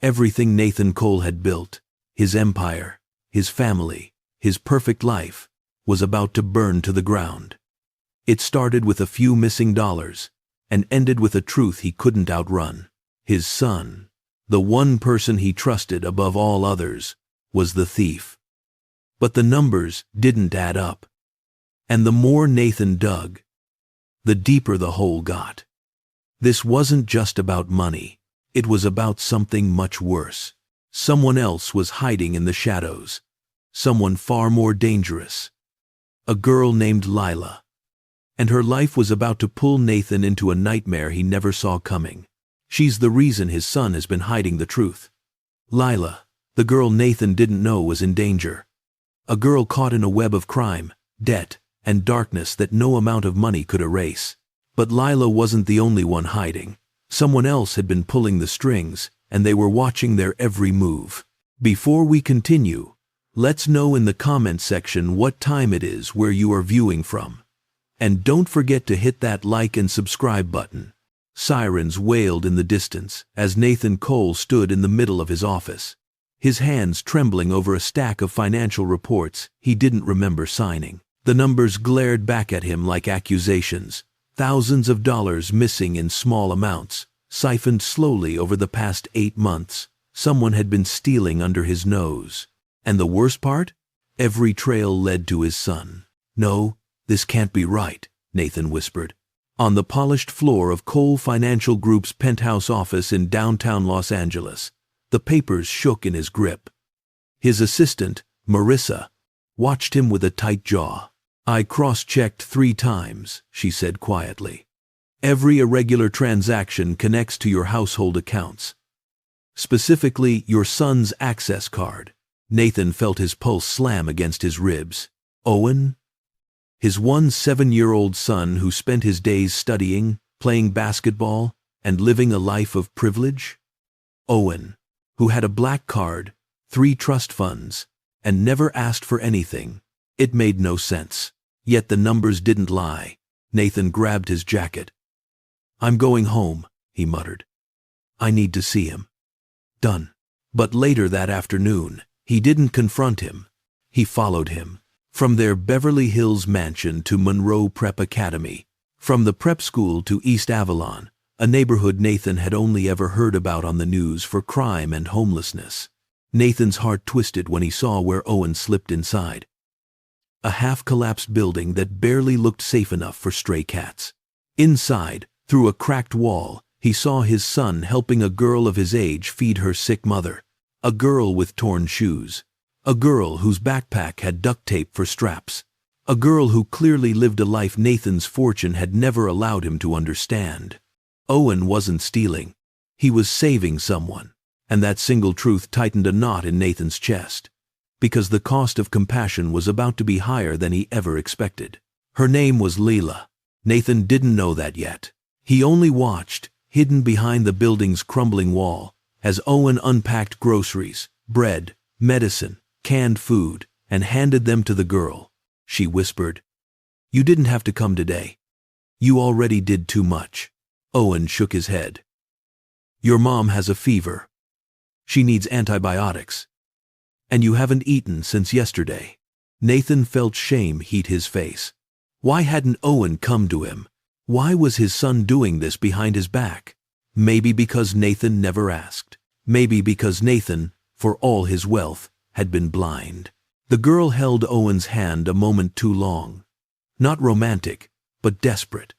Everything Nathan Cole had built, his empire, his family, his perfect life, was about to burn to the ground. It started with a few missing dollars and ended with a truth he couldn't outrun. His son, the one person he trusted above all others, was the thief. But the numbers didn't add up. And the more Nathan dug, the deeper the hole got. This wasn't just about money. It was about something much worse. Someone else was hiding in the shadows. Someone far more dangerous. A girl named Lila. And her life was about to pull Nathan into a nightmare he never saw coming. She's the reason his son has been hiding the truth. Lila, the girl Nathan didn't know was in danger. A girl caught in a web of crime, debt, and darkness that no amount of money could erase. But Lila wasn't the only one hiding. Someone else had been pulling the strings, and they were watching their every move. Before we continue, let's know in the comment section what time it is where you are viewing from. And don't forget to hit that like and subscribe button. Sirens wailed in the distance as Nathan Cole stood in the middle of his office, his hands trembling over a stack of financial reports he didn't remember signing. The numbers glared back at him like accusations, thousands of dollars missing in small amounts, siphoned slowly over the past 8 months. Someone had been stealing under his nose. And the worst part? Every trail led to his son. "No, this can't be right," Nathan whispered. On the polished floor of Cole Financial Group's penthouse office in downtown Los Angeles, the papers shook in his grip. His assistant, Marissa, watched him with a tight jaw. "I cross-checked 3 times," she said quietly. "Every irregular transaction connects to your household accounts. Specifically, your son's access card." Nathan felt his pulse slam against his ribs. Owen? His one 7-year-old son who spent his days studying, playing basketball, and living a life of privilege? Owen, who had a black card, 3 trust funds, and never asked for anything. It made no sense. Yet the numbers didn't lie. Nathan grabbed his jacket. "I'm going home," he muttered. "I need to see him." Done. But later that afternoon, he didn't confront him. He followed him. From their Beverly Hills mansion to Monroe Prep Academy, from the prep school to East Avalon, a neighborhood Nathan had only ever heard about on the news for crime and homelessness. Nathan's heart twisted when he saw where Owen slipped inside. A half-collapsed building that barely looked safe enough for stray cats. Inside, through a cracked wall, he saw his son helping a girl of his age feed her sick mother. A girl with torn shoes. A girl whose backpack had duct tape for straps. A girl who clearly lived a life Nathan's fortune had never allowed him to understand. Owen wasn't stealing. He was saving someone. And that single truth tightened a knot in Nathan's chest. Because the cost of compassion was about to be higher than he ever expected. Her name was Lila. Nathan didn't know that yet. He only watched, hidden behind the building's crumbling wall, as Owen unpacked groceries, bread, medicine, canned food, and handed them to the girl. She whispered, "You didn't have to come today. You already did too much." Owen shook his head. "Your mom has a fever. She needs antibiotics. And you haven't eaten since yesterday." Nathan felt shame heat his face. Why hadn't Owen come to him? Why was his son doing this behind his back? Maybe because Nathan never asked. Maybe because Nathan, for all his wealth, had been blind. The girl held Owen's hand a moment too long. Not romantic, but desperate.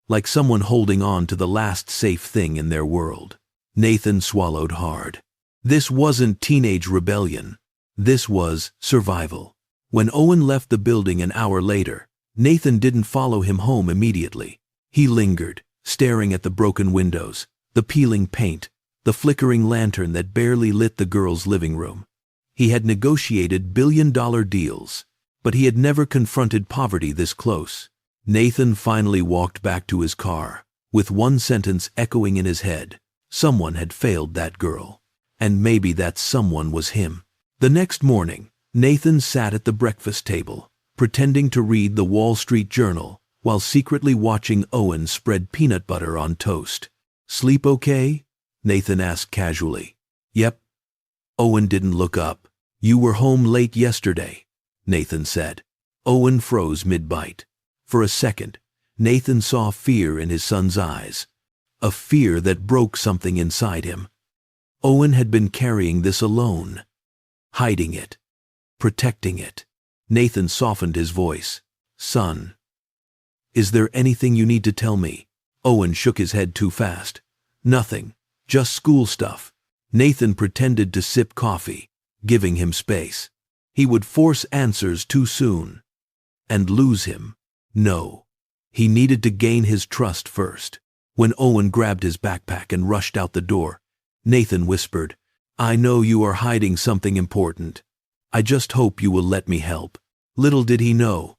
Like someone holding on to the last safe thing in their world. Nathan swallowed hard. This wasn't teenage rebellion. This was survival. When Owen left the building an hour later, Nathan didn't follow him home immediately. He lingered, staring at the broken windows, the peeling paint, the flickering lantern that barely lit the girl's living room. He had negotiated billion-dollar deals, but he had never confronted poverty this close. Nathan finally walked back to his car, with one sentence echoing in his head. Someone had failed that girl. And maybe that someone was him. The next morning, Nathan sat at the breakfast table, pretending to read the Wall Street Journal, while secretly watching Owen spread peanut butter on toast. "Sleep okay?" Nathan asked casually. Yep. Owen didn't look up. You were home late yesterday, Nathan said. Owen froze mid-bite. For a second, Nathan saw fear in his son's eyes. A fear that broke something inside him. Owen had been carrying this alone. Hiding it. Protecting it. Nathan softened his voice. Son. Is there anything you need to tell me? Owen shook his head too fast. Nothing. Just school stuff. Nathan pretended to sip coffee, giving him space. He would force answers too soon. And lose him. No. He needed to gain his trust first. When Owen grabbed his backpack and rushed out the door, Nathan whispered, I know you are hiding something important. I just hope you will let me help. Little did he know.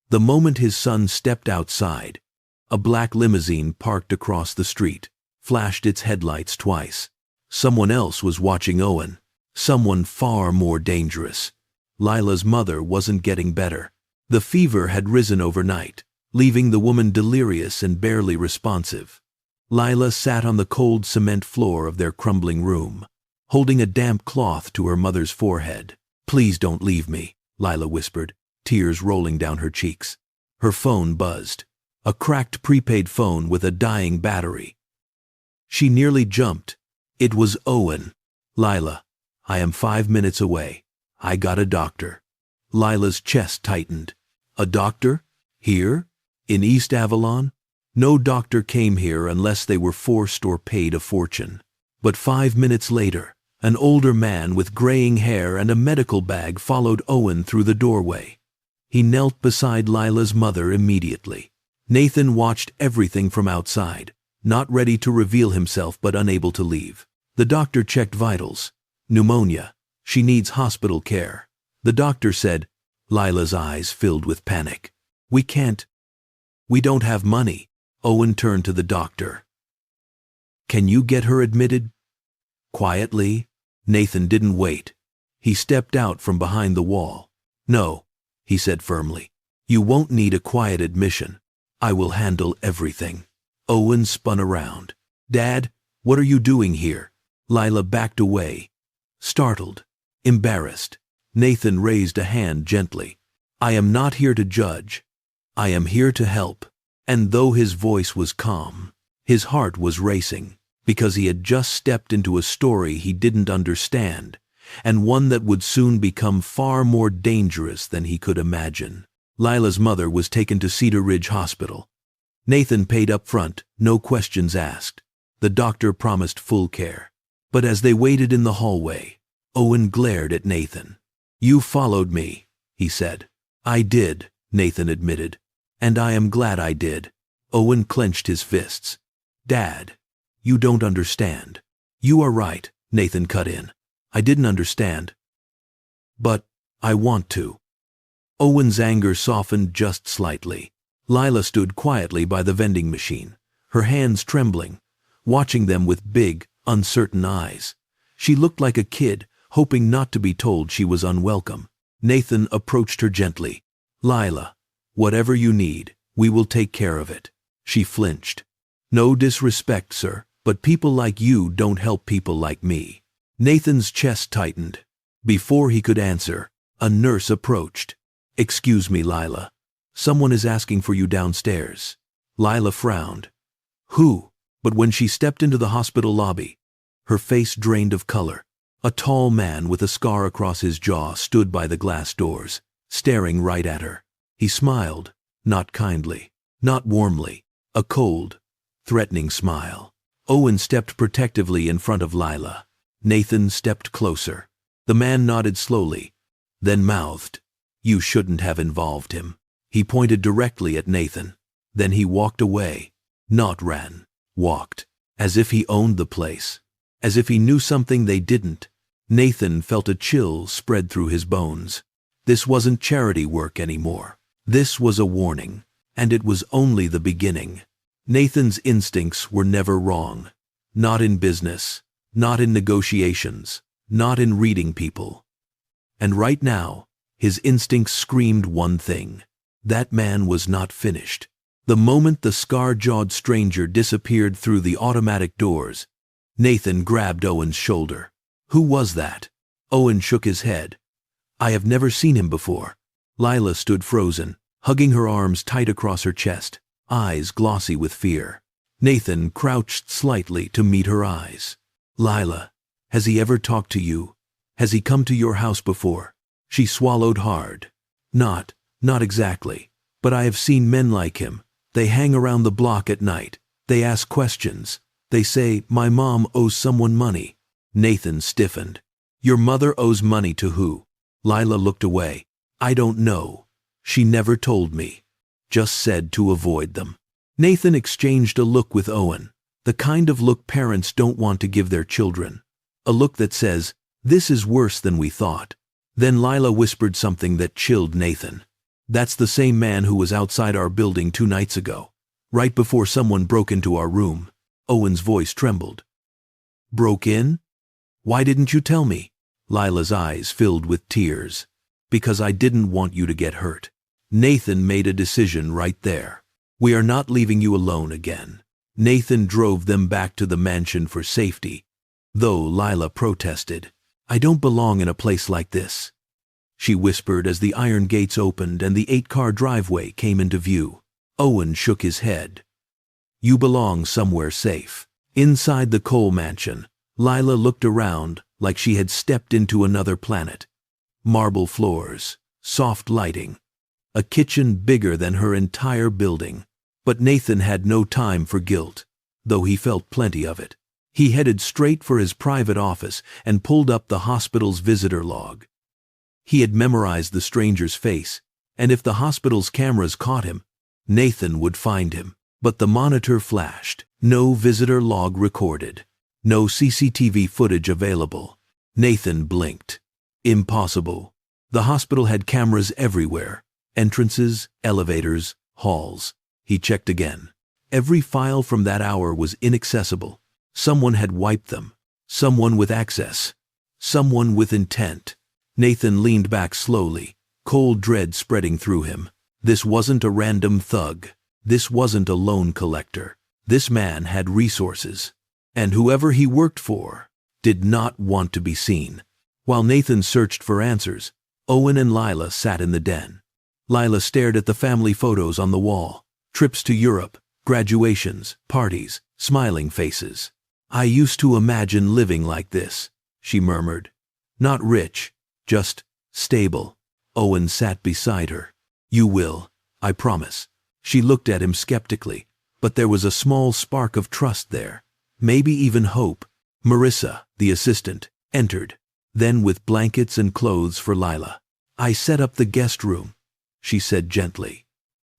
The moment his son stepped outside, a black limousine parked across the street, flashed its headlights twice. Someone else was watching Owen. Someone far more dangerous. Lila's mother wasn't getting better. The fever had risen overnight, leaving the woman delirious and barely responsive. Lila sat on the cold cement floor of their crumbling room, holding a damp cloth to her mother's forehead. Please don't leave me, Lila whispered, tears rolling down her cheeks. Her phone buzzed. A cracked prepaid phone with a dying battery. She nearly jumped. It was Owen. Lila, I am 5 minutes away. I got a doctor. Lila's chest tightened. A doctor? Here? In East Avalon? No doctor came here unless they were forced or paid a fortune. But 5 minutes later, an older man with graying hair and a medical bag followed Owen through the doorway. He knelt beside Lila's mother immediately. Nathan watched everything from outside, not ready to reveal himself but unable to leave. The doctor checked vitals. Pneumonia. She needs hospital care. The doctor said. Lila's eyes filled with panic. We can't. We don't have money. Owen turned to the doctor. Can you get her admitted? Quietly. Nathan didn't wait. He stepped out from behind the wall. No, he said firmly. You won't need a quiet admission. I will handle everything. Owen spun around. Dad, what are you doing here? Lila backed away. Startled. Embarrassed. Nathan raised a hand gently. I am not here to judge. I am here to help. And though his voice was calm, his heart was racing, because he had just stepped into a story he didn't understand, and one that would soon become far more dangerous than he could imagine. Lila's mother was taken to Cedar Ridge Hospital. Nathan paid up front, no questions asked. The doctor promised full care. But as they waited in the hallway, Owen glared at Nathan. You followed me, he said. I did, Nathan admitted. And I am glad I did. Owen clenched his fists. Dad, you don't understand. You are right, Nathan cut in. I didn't understand. But I want to. Owen's anger softened just slightly. Lila stood quietly by the vending machine, her hands trembling, watching them with big, uncertain eyes. She looked like a kid, hoping not to be told she was unwelcome. Nathan approached her gently. Lila, whatever you need, we will take care of it. She flinched. No disrespect, sir, but people like you don't help people like me. Nathan's chest tightened. Before he could answer, a nurse approached. Excuse me, Lila. Someone is asking for you downstairs. Lila frowned. Who? But when she stepped into the hospital lobby, her face drained of color. A tall man with a scar across his jaw stood by the glass doors, staring right at her. He smiled, not kindly, not warmly, a cold, threatening smile. Owen stepped protectively in front of Lila. Nathan stepped closer. The man nodded slowly, then mouthed, You shouldn't have involved him. He pointed directly at Nathan. Then he walked away. Not ran. Walked. As if he owned the place. As if he knew something they didn't. Nathan felt a chill spread through his bones. This wasn't charity work anymore. This was a warning. And it was only the beginning. Nathan's instincts were never wrong. Not in business. Not in negotiations. Not in reading people. And right now, his instincts screamed one thing. That man was not finished. The moment the scar-jawed stranger disappeared through the automatic doors, Nathan grabbed Owen's shoulder. Who was that? Owen shook his head. I have never seen him before. Lila stood frozen, hugging her arms tight across her chest, eyes glossy with fear. Nathan crouched slightly to meet her eyes. Lila, has he ever talked to you? Has he come to your house before? She swallowed hard. Not exactly. But I have seen men like him. They hang around the block at night. They ask questions. They say, my mom owes someone money. Nathan stiffened. Your mother owes money to who? Lila looked away. I don't know. She never told me. Just said to avoid them. Nathan exchanged a look with Owen. The kind of look parents don't want to give their children. A look that says, this is worse than we thought. Then Lila whispered something that chilled Nathan. That's the same man who was outside our building 2 nights ago, right before someone broke into our room. Owen's voice trembled. Broke in? Why didn't you tell me? Lila's eyes filled with tears. Because I didn't want you to get hurt. Nathan made a decision right there. We are not leaving you alone again. Nathan drove them back to the mansion for safety, though Lila protested. I don't belong in a place like this, she whispered as the iron gates opened and the 8-car driveway came into view. Owen shook his head. You belong somewhere safe. Inside the Cole mansion, Lila looked around like she had stepped into another planet. Marble floors, soft lighting, a kitchen bigger than her entire building. But Nathan had no time for guilt, though he felt plenty of it. He headed straight for his private office and pulled up the hospital's visitor log. He had memorized the stranger's face, and if the hospital's cameras caught him, Nathan would find him. But the monitor flashed. No visitor log recorded. No CCTV footage available. Nathan blinked. Impossible. The hospital had cameras everywhere. Entrances, elevators, halls. He checked again. Every file from that hour was inaccessible. Someone had wiped them. Someone with access. Someone with intent. Nathan leaned back slowly, cold dread spreading through him. This wasn't a random thug. This wasn't a loan collector. This man had resources. And whoever he worked for did not want to be seen. While Nathan searched for answers, Owen and Lila sat in the den. Lila stared at the family photos on the wall. Trips to Europe, graduations, parties, smiling faces. I used to imagine living like this, she murmured. Not rich, just stable. Owen sat beside her. You will, I promise. She looked at him skeptically, but there was a small spark of trust there. Maybe even hope. Marissa, the assistant, entered. Then with blankets and clothes for Lila. I set up the guest room, she said gently.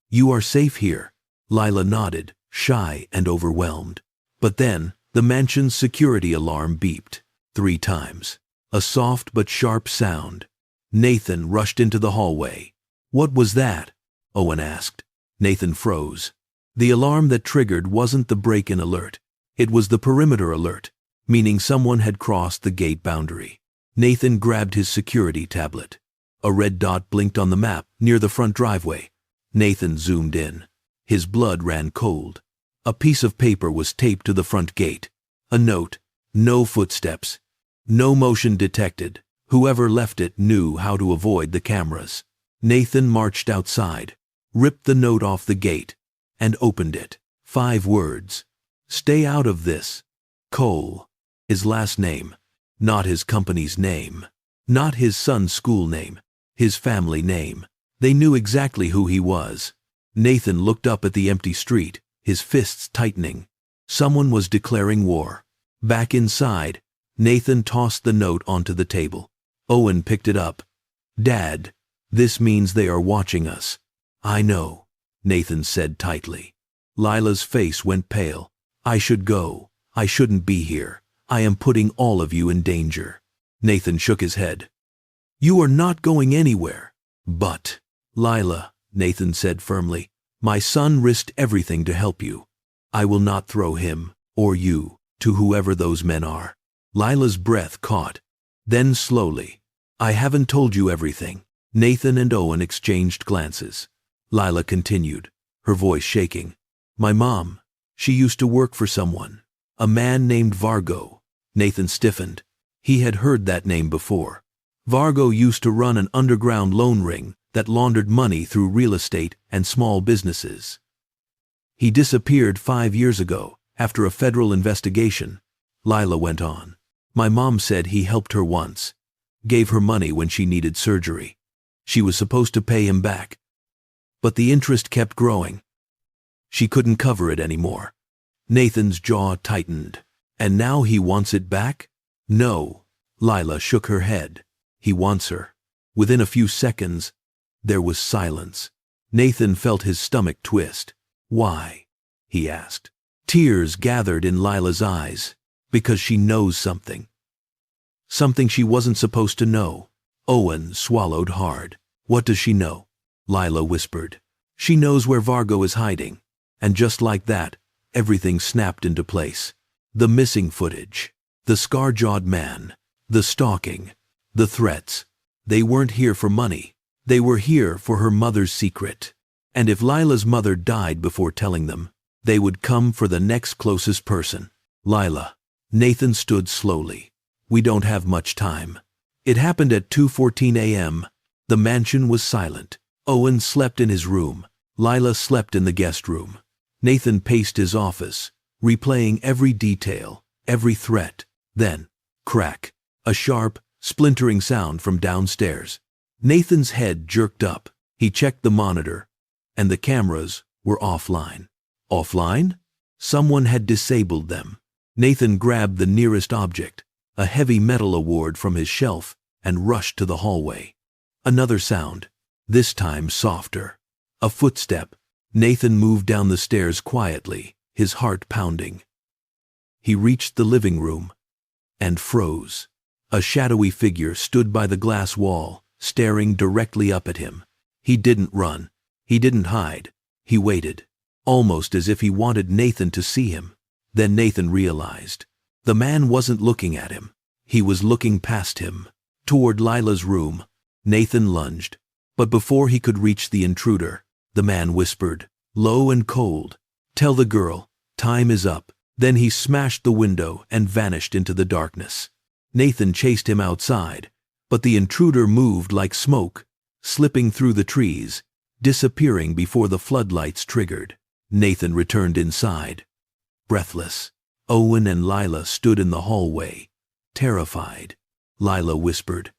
You are safe here. Lila nodded, shy and overwhelmed. But then, the mansion's security alarm beeped 3 times. A soft but sharp sound. Nathan rushed into the hallway. What was that? Owen asked. Nathan froze. The alarm that triggered wasn't the break-in alert. It was the perimeter alert, meaning someone had crossed the gate boundary. Nathan grabbed his security tablet. A red dot blinked on the map near the front driveway. Nathan zoomed in. His blood ran cold. A piece of paper was taped to the front gate. A note. No footsteps. No motion detected. Whoever left it knew how to avoid the cameras. Nathan marched outside, ripped the note off the gate, and opened it. 5 words. Stay out of this. Cole. His last name. Not his company's name. Not his son's school name. His family name. They knew exactly who he was. Nathan looked up at the empty street, his fists tightening. Someone was declaring war. Back inside, Nathan tossed the note onto the table. Owen picked it up. Dad, this means they are watching us. I know, Nathan said tightly. Lila's face went pale. I should go. I shouldn't be here. I am putting all of you in danger. Nathan shook his head. You are not going anywhere. But, Lila, Nathan said firmly, my son risked everything to help you. I will not throw him, or you, to whoever those men are. Lila's breath caught. Then slowly, I haven't told you everything. Nathan and Owen exchanged glances. Lila continued, her voice shaking. My mom, she used to work for someone. A man named Vargo. Nathan stiffened. He had heard that name before. Vargo used to run an underground loan ring that laundered money through real estate and small businesses. He disappeared 5 years ago after a federal investigation, Lila went on. My mom said he helped her once, gave her money when she needed surgery. She was supposed to pay him back. But the interest kept growing. She couldn't cover it anymore. Nathan's jaw tightened. And now he wants it back? No. Lila shook her head. He wants her. Within a few seconds, there was silence. Nathan felt his stomach twist. Why? He asked. Tears gathered in Lila's eyes. Because she knows something. Something she wasn't supposed to know. Owen swallowed hard. What does she know? Lila whispered. She knows where Vargo is hiding. And just like that, everything snapped into place. The missing footage. The scar-jawed man. The stalking. The threats. They weren't here for money. They were here for her mother's secret. And if Lila's mother died before telling them, they would come for the next closest person. Lila. Nathan stood slowly. We don't have much time. It happened at 2:14 a.m. The mansion was silent. Owen slept in his room. Lila slept in the guest room. Nathan paced his office, replaying every detail, every threat. Then, crack, a sharp, splintering sound from downstairs. Nathan's head jerked up. He checked the monitor, and the cameras were offline. Offline? Someone had disabled them. Nathan grabbed the nearest object, a heavy metal award from his shelf, and rushed to the hallway. Another sound, this time softer. A footstep. Nathan moved down the stairs quietly, his heart pounding. He reached the living room and froze. A shadowy figure stood by the glass wall, staring directly up at him. He didn't run. He didn't hide. He waited, almost as if he wanted Nathan to see him. Then Nathan realized. The man wasn't looking at him. He was looking past him, toward Lila's room. Nathan lunged. But before he could reach the intruder, the man whispered, low and cold, "Tell the girl, time is up." Then he smashed the window and vanished into the darkness. Nathan chased him outside, but the intruder moved like smoke, slipping through the trees, disappearing before the floodlights triggered. Nathan returned inside, breathless. Owen and Lila stood in the hallway, terrified. Lila whispered,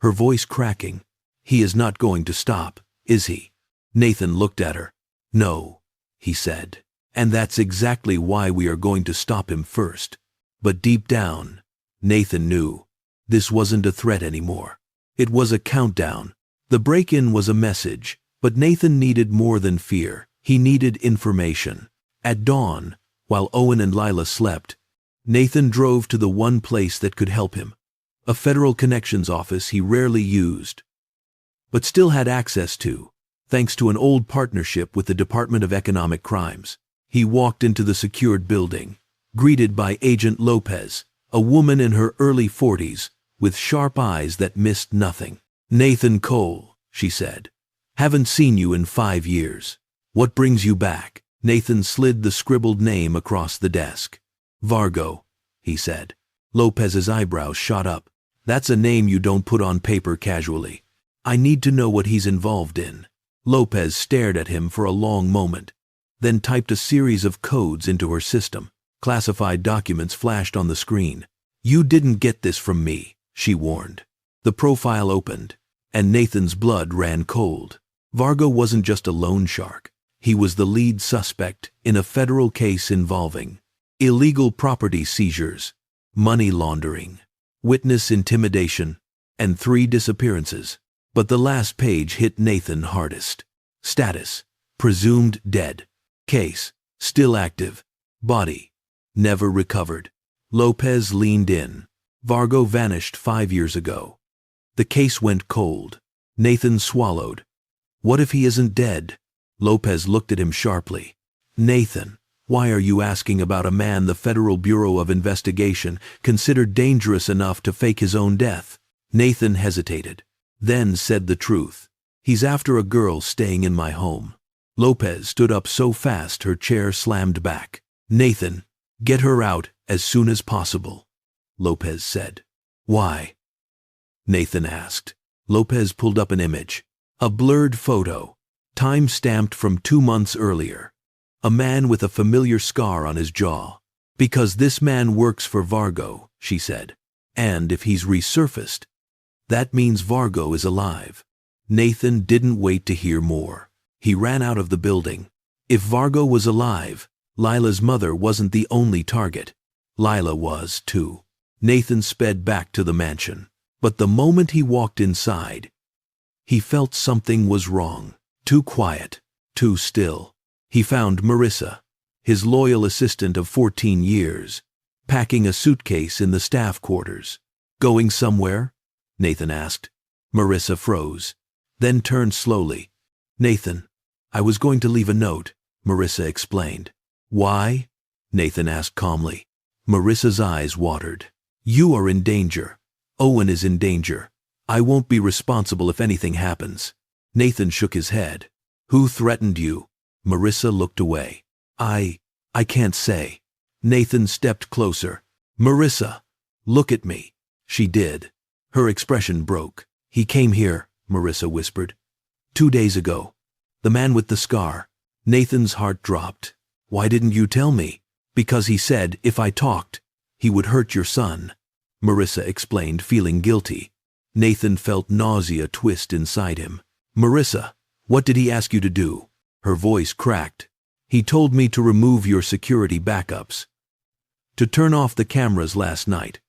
her voice cracking, "He is not going to stop, is he?" Nathan looked at her. "No," he said. "And that's exactly why we are going to stop him first." But deep down, Nathan knew this wasn't a threat anymore. It was a countdown. The break-in was a message, but Nathan needed more than fear. He needed information. At dawn, while Owen and Lila slept, Nathan drove to the one place that could help him, a federal connections office he rarely used, but still had access to, thanks to an old partnership with the Department of Economic Crimes. He walked into the secured building, greeted by Agent Lopez, a woman in her early 40s, with sharp eyes that missed nothing. "Nathan Cole," she said. "Haven't seen you in 5 years. What brings you back?" Nathan slid the scribbled name across the desk. "Vargo," he said. Lopez's eyebrows shot up. "That's a name you don't put on paper casually. I need to know what he's involved in." Lopez stared at him for a long moment, then typed a series of codes into her system. Classified documents flashed on the screen. "You didn't get this from me," she warned. The profile opened, and Nathan's blood ran cold. Vargo wasn't just a loan shark. He was the lead suspect in a federal case involving illegal property seizures, money laundering, witness intimidation, and 3 disappearances. But the last page hit Nathan hardest. Status: presumed dead. Case: still active. Body: never recovered. Lopez leaned in. Vargo vanished 5 years ago. The case went cold. Nathan swallowed. What if he isn't dead? Lopez looked at him sharply. "Nathan, why are you asking about a man the Federal Bureau of Investigation considered dangerous enough to fake his own death?" Nathan hesitated, then said the truth. "He's after a girl staying in my home." Lopez stood up so fast her chair slammed back. "Nathan, Get her out as soon as possible, Lopez said. Why? Nathan asked. Lopez pulled up an image. A blurred photo, time-stamped from 2 months earlier. A man with a familiar scar on his jaw. Because this man works for Vargo, she said. And if he's resurfaced, that means Vargo is alive. Nathan didn't wait to hear more. He ran out of the building. If Vargo was alive, Lila's mother wasn't the only target. Lila was, too. Nathan sped back to the mansion. But the moment he walked inside, he felt something was wrong. Too quiet, too still. He found Marissa, his loyal assistant of 14 years, packing a suitcase in the staff quarters. Going somewhere? Nathan asked. Marissa froze, then turned slowly. Nathan, I was going to leave a note, Marissa explained. Why? Nathan asked calmly. Marissa's eyes watered. You are in danger. Owen is in danger. I won't be responsible if anything happens. Nathan shook his head. Who threatened you? Marissa looked away. I can't say. Nathan stepped closer. Marissa, look at me. She did. Her expression broke. He came here, Marissa whispered. 2 days ago. The man with the scar. Nathan's heart dropped. Why didn't you tell me? Because he said if I talked, he would hurt your son. Marissa explained, feeling guilty. Nathan felt nausea twist inside him. Marissa, what did he ask you to do? Her voice cracked. He told me to remove your security backups. To turn off the cameras last night.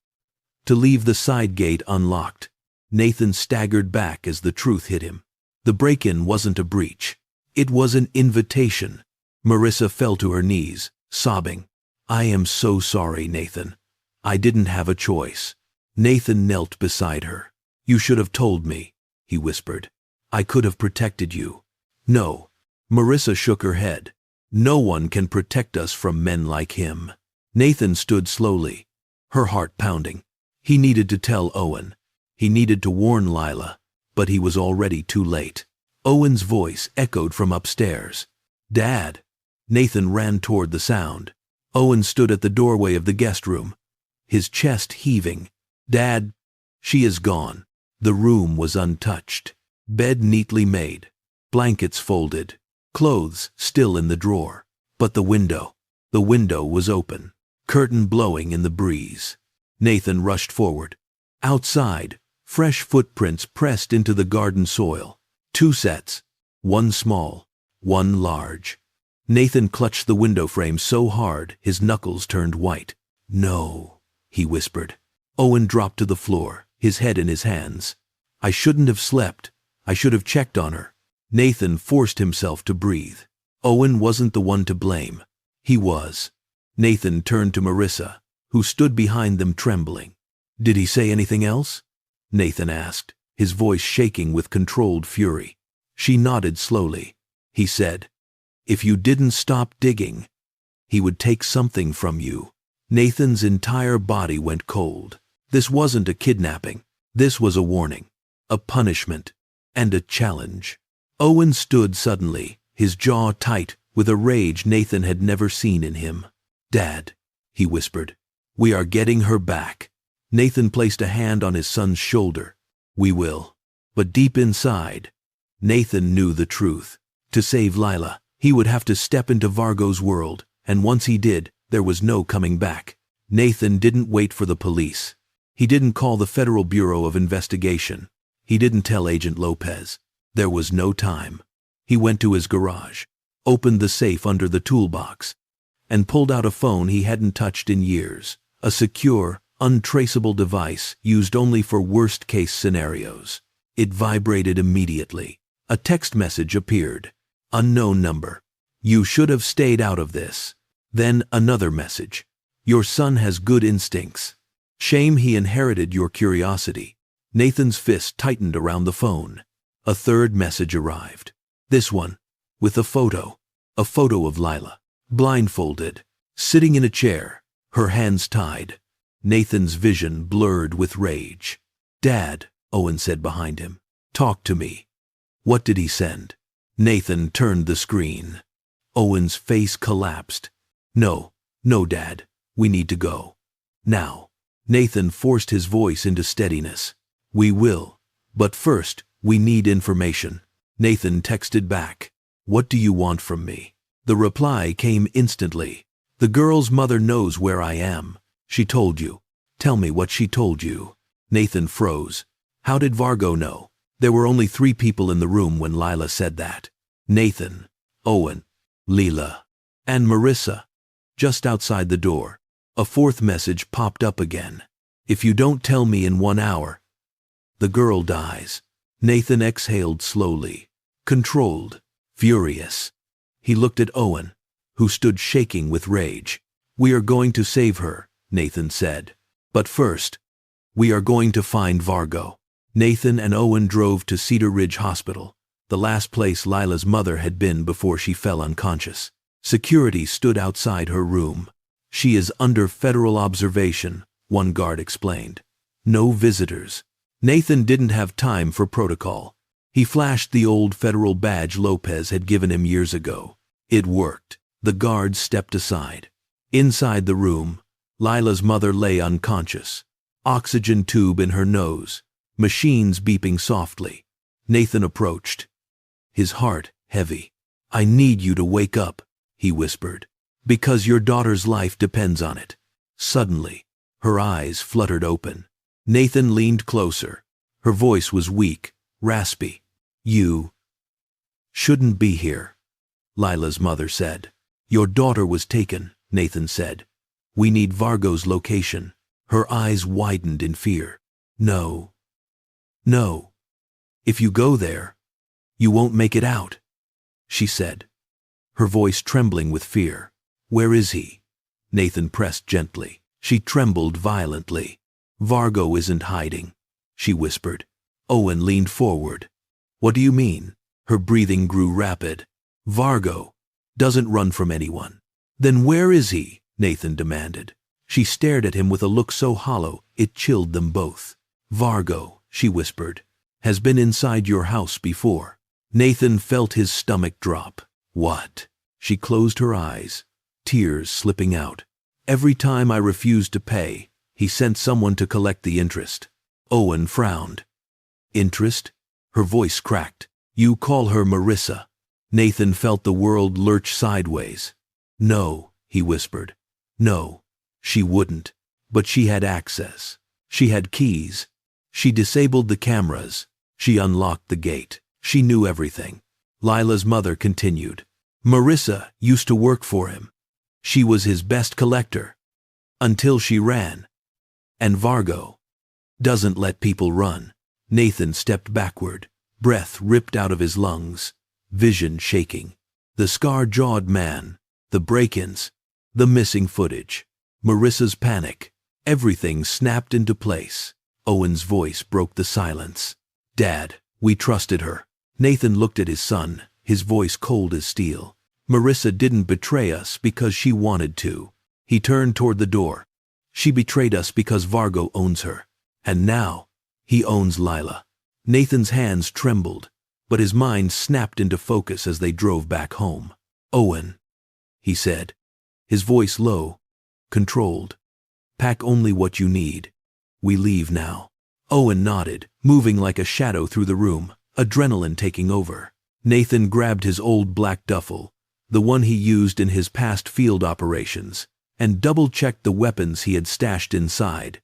To leave the side gate unlocked. Nathan staggered back as the truth hit him. The break-in wasn't a breach. It was an invitation. Marissa fell to her knees, sobbing. I am so sorry, Nathan. I didn't have a choice. Nathan knelt beside her. You should have told me, he whispered. I could have protected you. No. Marissa shook her head. No one can protect us from men like him. Nathan stood slowly, her heart pounding. He needed to tell Owen. He needed to warn Lila, but he was already too late. Owen's voice echoed from upstairs. Dad. Nathan ran toward the sound. Owen stood at the doorway of the guest room, his chest heaving. Dad, she is gone. The room was untouched. Bed neatly made, blankets folded, clothes still in the drawer. But the window was open, curtain blowing in the breeze. Nathan rushed forward. Outside, fresh footprints pressed into the garden soil. 2 sets, one small, one large. Nathan clutched the window frame so hard his knuckles turned white. No, he whispered. Owen dropped to the floor, his head in his hands. I shouldn't have slept. I should have checked on her. Nathan forced himself to breathe. Owen wasn't the one to blame. He was. Nathan turned to Marissa, who stood behind them trembling. Did he say anything else? Nathan asked, his voice shaking with controlled fury. She nodded slowly. He said, if you didn't stop digging, he would take something from you. Nathan's entire body went cold. This wasn't a kidnapping. This was a warning, a punishment, and a challenge. Owen stood suddenly, his jaw tight with a rage Nathan had never seen in him. Dad, he whispered, we are getting her back. Nathan placed a hand on his son's shoulder. We will. But deep inside, Nathan knew the truth. To save Lila, he would have to step into Vargo's world, and once he did, there was no coming back. Nathan didn't wait for the police. He didn't call the Federal Bureau of Investigation. He didn't tell Agent Lopez. There was no time. He went to his garage, opened the safe under the toolbox, and pulled out a phone he hadn't touched in years. A secure, untraceable device used only for worst-case scenarios. It vibrated immediately. A text message appeared. Unknown number. You should have stayed out of this. Then another message. Your son has good instincts. Shame he inherited your curiosity. Nathan's fist tightened around the phone. A third message arrived. This one, with a photo of Lila, blindfolded, sitting in a chair, her hands tied. Nathan's vision blurred with rage. Dad, Owen said behind him, talk to me. What did he send? Nathan turned the screen. Owen's face collapsed. No, Dad. We need to go. Now. Nathan forced his voice into steadiness. We will. But first, we need information. Nathan texted back. What do you want from me? The reply came instantly. The girl's mother knows where I am. She told you. Tell me what she told you. Nathan froze. How did Vargo know? There were only 3 people in the room when Lila said that. Nathan, Owen, Leela, and Marissa. Just outside the door, a 4th message popped up again. If you don't tell me in 1 hour, the girl dies. Nathan exhaled slowly, controlled, furious. He looked at Owen, who stood shaking with rage. We are going to save her, Nathan said. But first, we are going to find Vargo. Nathan and Owen drove to Cedar Ridge Hospital, the last place Lila's mother had been before she fell unconscious. Security stood outside her room. She is under federal observation, one guard explained. No visitors. Nathan didn't have time for protocol. He flashed the old federal badge Lopez had given him years ago. It worked. The guard stepped aside. Inside the room, Lila's mother lay unconscious. Oxygen tube in her nose. Machines beeping softly. Nathan approached. His heart heavy. I need you to wake up, he whispered. Because your daughter's life depends on it. Suddenly, her eyes fluttered open. Nathan leaned closer. Her voice was weak, raspy. You shouldn't be here, Lila's mother said. Your daughter was taken, Nathan said. We need Vargo's location. Her eyes widened in fear. No. No. If you go there, you won't make it out, she said, her voice trembling with fear. Where is he? Nathan pressed gently. She trembled violently. Vargo isn't hiding, she whispered. Owen leaned forward. What do you mean? Her breathing grew rapid. Vargo doesn't run from anyone. Then where is he? Nathan demanded. She stared at him with a look so hollow it chilled them both. Vargo, she whispered, has been inside your house before. Nathan felt his stomach drop. What? She closed her eyes, tears slipping out. Every time I refused to pay, he sent someone to collect the interest. Owen frowned. Interest? Her voice cracked. You call her Marissa. Nathan felt the world lurch sideways. No, he whispered. No, she wouldn't. But she had access. She had keys. She disabled the cameras. She unlocked the gate. She knew everything. Lila's mother continued. Marissa used to work for him. She was his best collector. Until she ran. And Vargo doesn't let people run. Nathan stepped backward, breath ripped out of his lungs, vision shaking. The scar-jawed man, the break-ins, the missing footage, Marissa's panic. Everything snapped into place. Owen's voice broke the silence. Dad, we trusted her. Nathan looked at his son, his voice cold as steel. Marissa didn't betray us because she wanted to. He turned toward the door. She betrayed us because Vargo owns her. And now, he owns Lila. Nathan's hands trembled, but his mind snapped into focus as they drove back home. Owen, he said, his voice low, controlled. Pack only what you need. We leave now. Owen nodded, moving like a shadow through the room, adrenaline taking over. Nathan grabbed his old black duffel, the one he used in his past field operations, and double-checked the weapons he had stashed inside.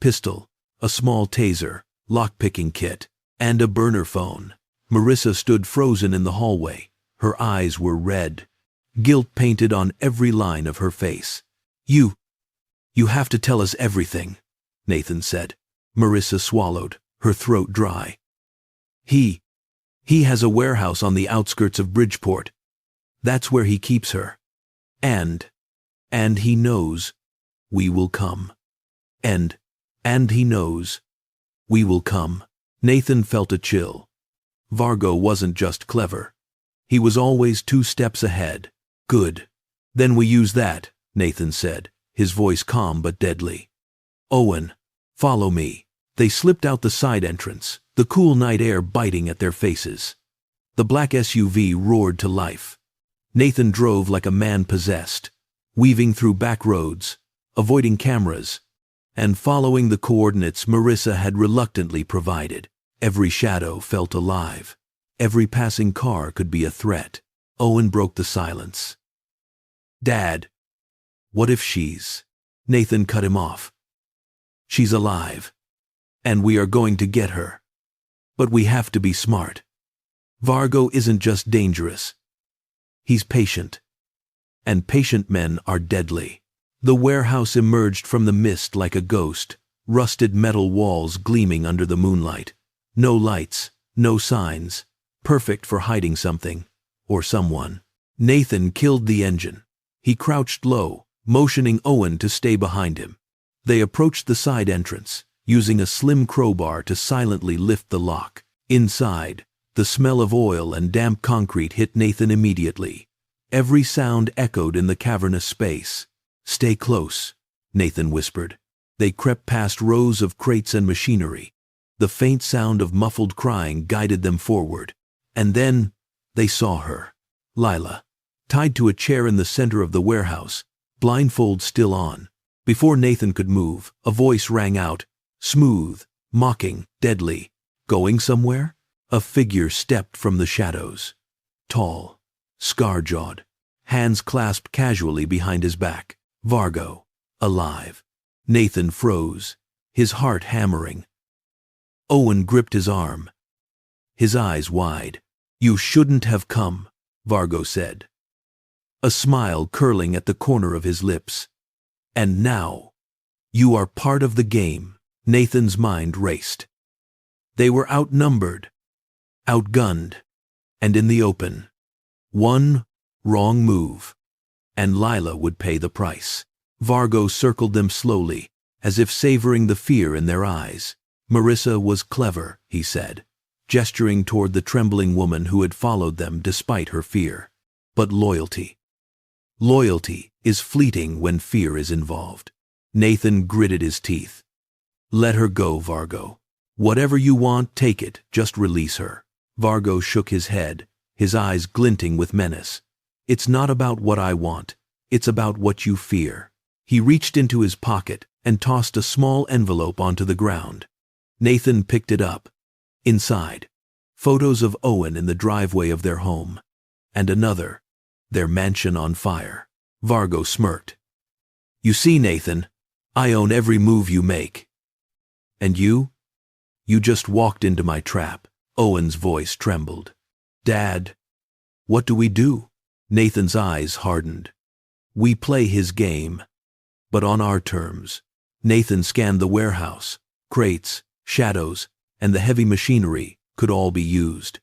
Pistol, a small taser, lock-picking kit, and a burner phone. Marissa stood frozen in the hallway. Her eyes were red, guilt painted on every line of her face. You have to tell us everything, Nathan said. Marissa swallowed, her throat dry. He has a warehouse on the outskirts of Bridgeport. That's where he keeps her. And he knows we will come. And he knows we will come. Nathan felt a chill. Vargo wasn't just clever. He was always 2 steps ahead. Good. Then we use that, Nathan said, his voice calm but deadly. Owen, follow me. They slipped out the side entrance, the cool night air biting at their faces. The black SUV roared to life. Nathan drove like a man possessed, weaving through back roads, avoiding cameras, and following the coordinates Marissa had reluctantly provided. Every shadow felt alive. Every passing car could be a threat. Owen broke the silence. "Dad, what if she's—" Nathan cut him off. "She's alive. And we are going to get her. But we have to be smart. Vargo isn't just dangerous. He's patient. And patient men are deadly." The warehouse emerged from the mist like a ghost, rusted metal walls gleaming under the moonlight. No lights, no signs, perfect for hiding something, or someone. Nathan killed the engine. He crouched low, motioning Owen to stay behind him. They approached the side entrance, using a slim crowbar to silently lift the lock. Inside, the smell of oil and damp concrete hit Nathan immediately. Every sound echoed in the cavernous space. "Stay close," Nathan whispered. They crept past rows of crates and machinery. The faint sound of muffled crying guided them forward. And then, they saw her. Lila, tied to a chair in the center of the warehouse, blindfold still on. Before Nathan could move, a voice rang out, smooth, mocking, deadly. "Going somewhere?" A figure stepped from the shadows. Tall, scar-jawed, hands clasped casually behind his back. Vargo, alive. Nathan froze, his heart hammering. Owen gripped his arm, his eyes wide. "You shouldn't have come," Vargo said, a smile curling at the corner of his lips. "And now, you are part of the game." Nathan's mind raced. They were outnumbered, outgunned, and in the open. One wrong move, and Lila would pay the price. Vargo circled them slowly, as if savoring the fear in their eyes. "Marissa was clever," he said, gesturing toward the trembling woman who had followed them despite her fear. "But loyalty is fleeting when fear is involved." Nathan gritted his teeth. "Let her go, Vargo. Whatever you want, take it, just release her." Vargo shook his head, his eyes glinting with menace. "It's not about what I want, it's about what you fear." He reached into his pocket and tossed a small envelope onto the ground. Nathan picked it up. Inside, photos of Owen in the driveway of their home, and another, their mansion on fire. Vargo smirked. "You see, Nathan, I own every move you make. And you? You just walked into my trap." Owen's voice trembled. "Dad, what do we do?" Nathan's eyes hardened. "We play his game, but on our terms." Nathan scanned the warehouse. Crates, shadows, and the heavy machinery could all be used.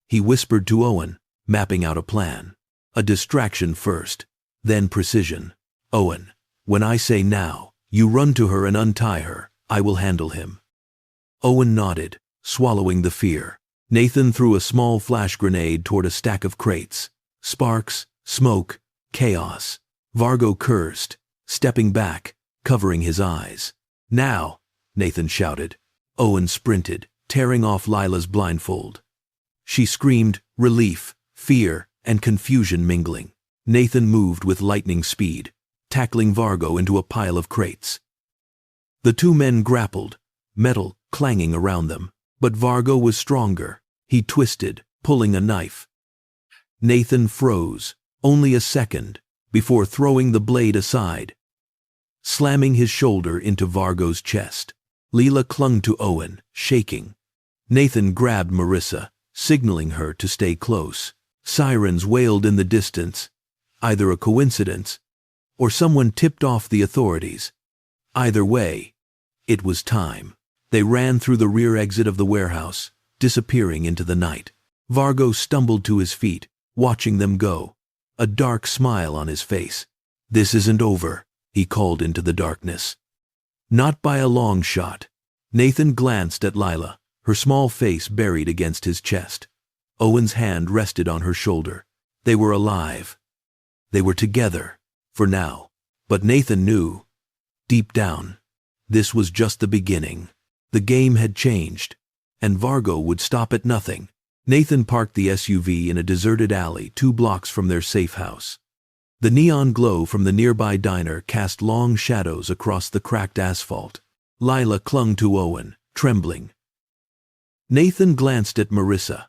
He whispered to Owen, mapping out a plan. A distraction first, then precision. "Owen, when I say now, you run to her and untie her. I will handle him." Owen nodded, swallowing the fear. Nathan threw a small flash grenade toward a stack of crates. Sparks, smoke, chaos. Vargo cursed, stepping back, covering his eyes. "Now!" Nathan shouted. Owen sprinted, tearing off Lila's blindfold. She screamed, relief, fear, and confusion mingling. Nathan moved with lightning speed, tackling Vargo into a pile of crates. The two men grappled, metal clanging around them, but Vargo was stronger. He twisted, pulling a knife. Nathan froze, only a second, before throwing the blade aside, slamming his shoulder into Vargo's chest. Lila clung to Owen, shaking. Nathan grabbed Marissa, signaling her to stay close. Sirens wailed in the distance, either a coincidence, or someone tipped off the authorities. Either way, it was time. They ran through the rear exit of the warehouse, disappearing into the night. Vargo stumbled to his feet, watching them go, a dark smile on his face. "This isn't over," he called into the darkness. "Not by a long shot." Nathan glanced at Lila, her small face buried against his chest. Owen's hand rested on her shoulder. They were alive. They were together, for now. But Nathan knew, deep down, this was just the beginning. The game had changed, and Vargo would stop at nothing. Nathan parked the SUV in a deserted alley 2 blocks from their safe house. The neon glow from the nearby diner cast long shadows across the cracked asphalt. Lila clung to Owen, trembling. Nathan glanced at Marissa,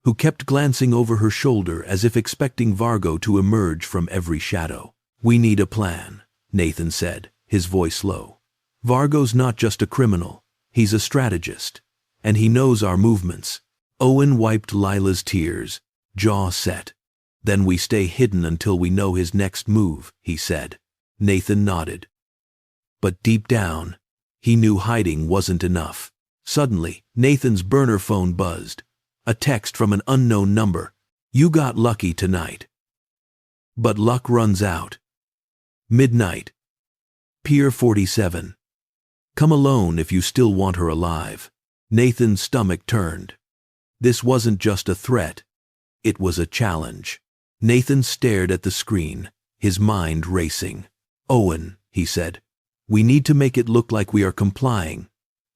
who kept glancing over her shoulder as if expecting Vargo to emerge from every shadow. "We need a plan," Nathan said, his voice low. "Vargo's not just a criminal, he's a strategist, and he knows our movements." Owen wiped Lila's tears, jaw set. "Then we stay hidden until we know his next move," he said. Nathan nodded. But deep down, he knew hiding wasn't enough. Suddenly, Nathan's burner phone buzzed. A text from an unknown number. "You got lucky tonight. But luck runs out. Midnight. Pier 47. Come alone if you still want her alive." Nathan's stomach turned. This wasn't just a threat. It was a challenge. Nathan stared at the screen, his mind racing. "Owen," he said, "we need to make it look like we are complying.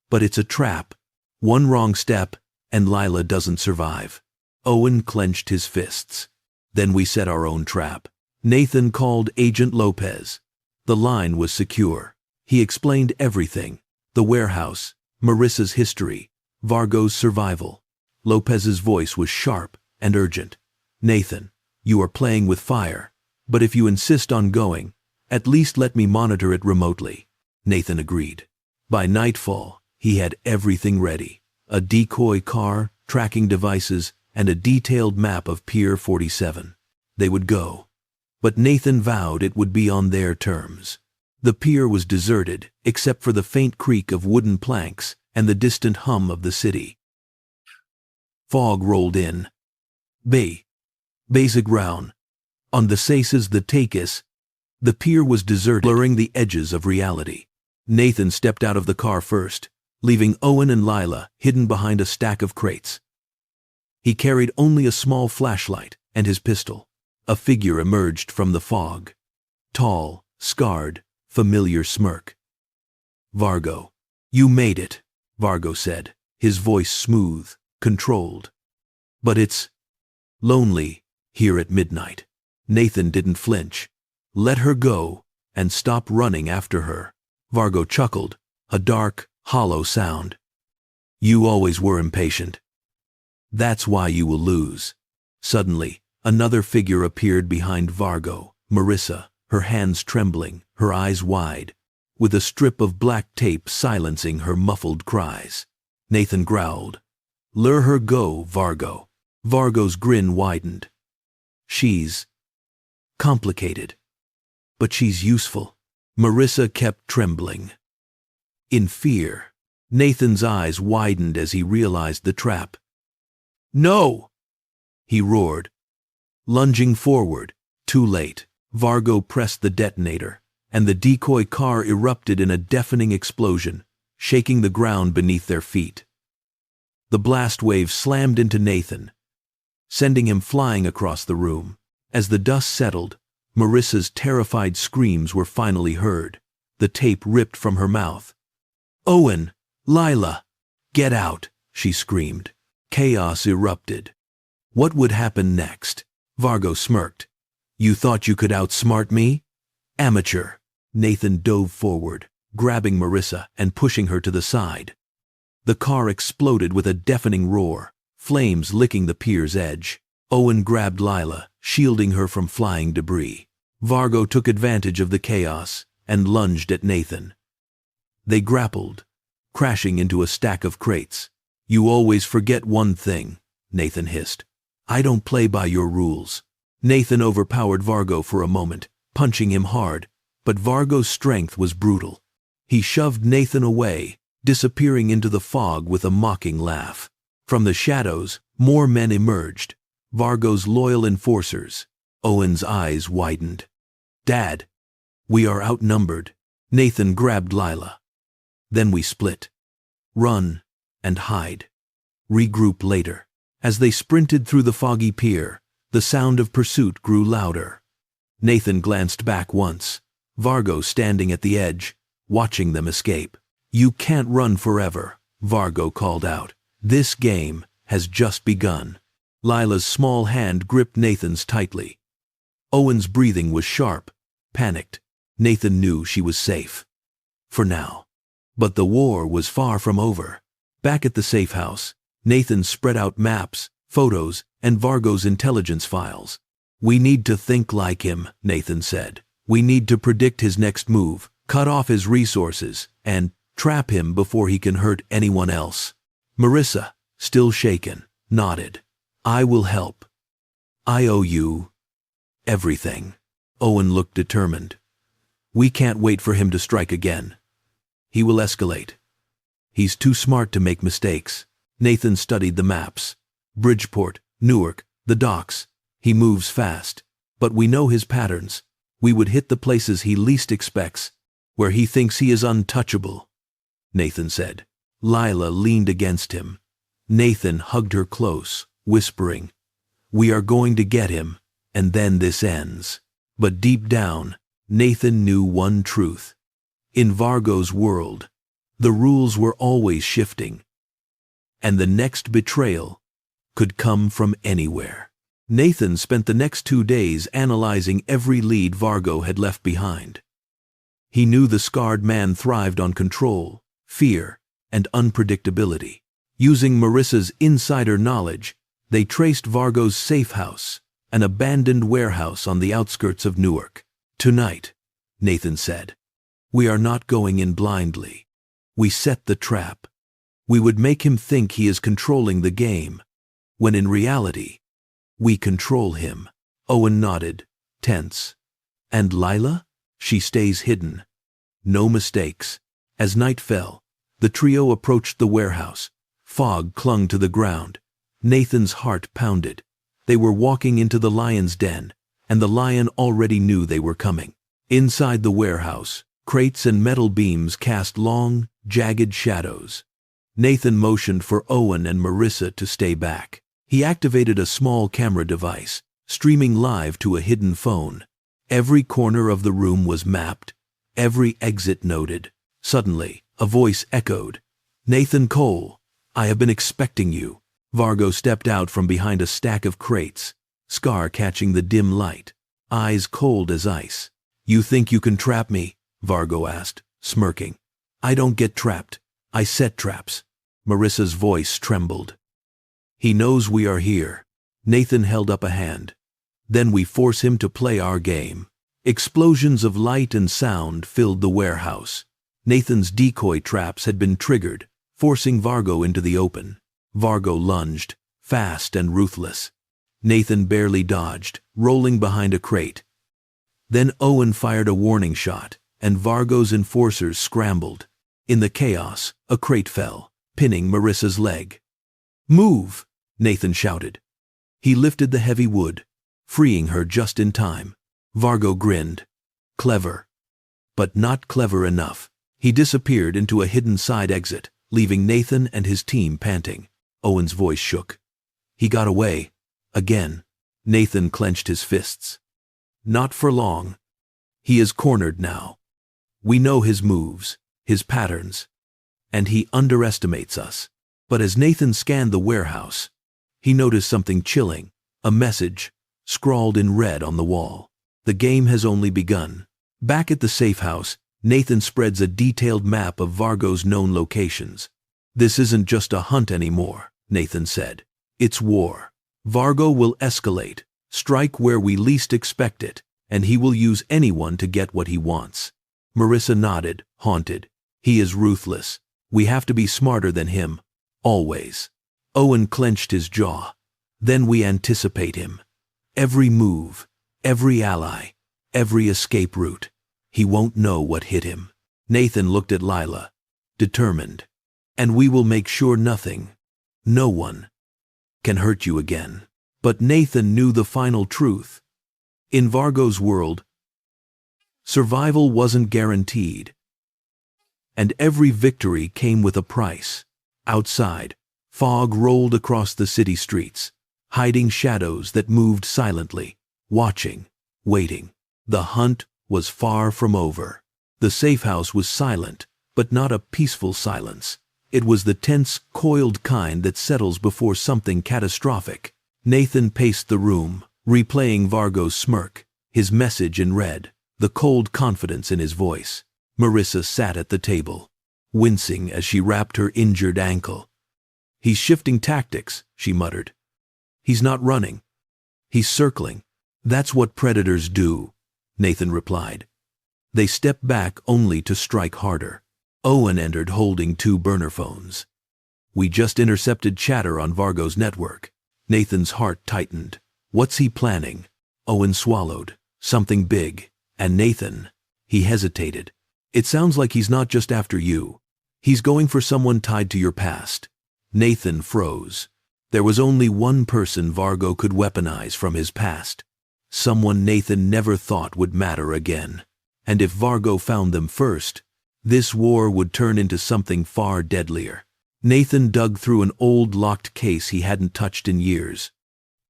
But it's a trap. One wrong step, and Lila doesn't survive." Owen clenched his fists. "Then we set our own trap." Nathan called Agent Lopez. The line was secure. He explained everything: the warehouse, Marissa's history, Vargo's survival. Lopez's voice was sharp and urgent. "Nathan, you are playing with fire, but if you insist on going, at least let me monitor it remotely." Nathan agreed. By nightfall, he had everything ready: a decoy car, tracking devices, and a detailed map of Pier 47. They would go. But Nathan vowed it would be on their terms. The pier was deserted, except for the faint creak of wooden planks and the distant hum of the city. Fog rolled in. Basic round. On the Saces the Takis, the pier was deserted, blurring the edges of reality. Nathan stepped out of the car first, leaving Owen and Lila hidden behind a stack of crates. He carried only a small flashlight and his pistol. A figure emerged from the fog. Tall, scarred, familiar smirk. "Vargo, you made it," Vargo said, his voice smooth, controlled. "But it's lonely here at midnight." Nathan didn't flinch. "Let her go and stop running after her." Vargo chuckled, a dark, hollow sound. "You always were impatient. That's why you will lose." Suddenly, another figure appeared behind Vargo, Marissa, her hands trembling, her eyes wide, with a strip of black tape silencing her muffled cries. Nathan growled, "Lure her go, Vargo." Vargo's grin widened. "She's complicated, but she's useful." Marissa kept trembling. In fear, Nathan's eyes widened as he realized the trap. "No!" he roared. Lunging forward, too late, Vargo pressed the detonator, and the decoy car erupted in a deafening explosion, shaking the ground beneath their feet. The blast wave slammed into Nathan, sending him flying across the room. As the dust settled, Marissa's terrified screams were finally heard. The tape ripped from her mouth. "Owen! Lila! Get out!" she screamed. Chaos erupted. What would happen next? Vargo smirked. "You thought you could outsmart me? Amateur." Nathan dove forward, grabbing Marissa and pushing her to the side. The car exploded with a deafening roar, flames licking the pier's edge. Owen grabbed Lila, shielding her from flying debris. Vargo took advantage of the chaos and lunged at Nathan. They grappled, crashing into a stack of crates. "You always forget one thing," Nathan hissed. "I don't play by your rules." Nathan overpowered Vargo for a moment, punching him hard, but Vargo's strength was brutal. He shoved Nathan away, disappearing into the fog with a mocking laugh. From the shadows, more men emerged, Vargo's loyal enforcers. Owen's eyes widened. "Dad, we are outnumbered." Nathan grabbed Lila. "Then we split. Run and hide. Regroup later." As they sprinted through the foggy pier, the sound of pursuit grew louder. Nathan glanced back once, Vargo standing at the edge, watching them escape. "You can't run forever," Vargo called out. "This game has just begun." Lila's small hand gripped Nathan's tightly. Owen's breathing was sharp, panicked. Nathan knew she was safe. For now. But the war was far from over. Back at the safe house, Nathan spread out maps, photos, and Vargo's intelligence files. "We need to think like him," Nathan said. "We need to predict his next move, cut off his resources, and trap him before he can hurt anyone else." Marissa, still shaken, nodded. "I will help. I owe you everything." Owen looked determined. "We can't wait for him to strike again. He will escalate. He's too smart to make mistakes." Nathan studied the maps. Bridgeport, Newark, the docks. "He moves fast. But we know his patterns. We would hit the places he least expects, where he thinks he is untouchable," Nathan said. Lila leaned against him. Nathan hugged her close, whispering, "We are going to get him, and then this ends." But deep down, Nathan knew one truth. In Vargo's world, the rules were always shifting, and the next betrayal could come from anywhere. Nathan spent the next 2 days analyzing every lead Vargo had left behind. He knew the scarred man thrived on control, fear, and unpredictability. Using Marissa's insider knowledge, they traced Vargo's safe house, an abandoned warehouse on the outskirts of Newark. "Tonight," Nathan said, "we are not going in blindly. We set the trap. We would make him think he is controlling the game, when in reality, we control him." Owen nodded, tense. "And Lila? She stays hidden. No mistakes." As night fell, the trio approached the warehouse. Fog clung to the ground. Nathan's heart pounded. They were walking into the lion's den, and the lion already knew they were coming. Inside the warehouse, crates and metal beams cast long, jagged shadows. Nathan motioned for Owen and Marissa to stay back. He activated a small camera device, streaming live to a hidden phone. Every corner of the room was mapped, every exit noted. Suddenly, a voice echoed, "Nathan Cole, I have been expecting you." Vargo stepped out from behind a stack of crates, Scar catching the dim light, eyes cold as ice. "You think you can trap me?" Vargo asked, smirking. "I don't get trapped. I set traps." Marissa's voice trembled. "He knows we are here." Nathan held up a hand. "Then we force him to play our game." Explosions of light and sound filled the warehouse. Nathan's decoy traps had been triggered, forcing Vargo into the open. Vargo lunged, fast and ruthless. Nathan barely dodged, rolling behind a crate. Then Owen fired a warning shot, and Vargo's enforcers scrambled. In the chaos, a crate fell, pinning Marissa's leg. "Move!" Nathan shouted. He lifted the heavy wood, freeing her just in time. Vargo grinned. Clever. But not clever enough. He disappeared into a hidden side exit, leaving Nathan and his team panting. Owen's voice shook. "He got away. Again." Nathan clenched his fists. "Not for long. He is cornered now. We know his moves, his patterns, and he underestimates us." But as Nathan scanned the warehouse, he noticed something chilling, a message, scrawled in red on the wall. "The game has only begun." Back at the safe house, Nathan spreads a detailed map of Vargo's known locations. "This isn't just a hunt anymore," Nathan said. "It's war. Vargo will escalate, strike where we least expect it, and he will use anyone to get what he wants." Marissa nodded, haunted. "He is ruthless. We have to be smarter than him. Always." Owen clenched his jaw. "Then we anticipate him. Every move, every ally, every escape route. He won't know what hit him." Nathan looked at Lila, determined. "And we will make sure nothing, no one, can hurt you again." But Nathan knew the final truth. In Vargo's world, survival wasn't guaranteed. And every victory came with a price. Outside, fog rolled across the city streets, hiding shadows that moved silently, watching, waiting. The hunt was far from over. The safe house was silent, but not a peaceful silence. It was the tense, coiled kind that settles before something catastrophic. Nathan paced the room, replaying Vargo's smirk, his message in red, the cold confidence in his voice. Marissa sat at the table, wincing as she wrapped her injured ankle. "He's shifting tactics," she muttered. "He's not running. He's circling." "That's what predators do," Nathan replied. "They step back only to strike harder." Owen entered holding 2 burner phones. "We just intercepted chatter on Vargo's network." Nathan's heart tightened. "What's he planning?" Owen swallowed. "Something big." "And Nathan," he hesitated, "it sounds like he's not just after you. He's going for someone tied to your past." Nathan froze. There was only one person Vargo could weaponize from his past. Someone Nathan never thought would matter again. And if Vargo found them first, this war would turn into something far deadlier. Nathan dug through an old locked case he hadn't touched in years.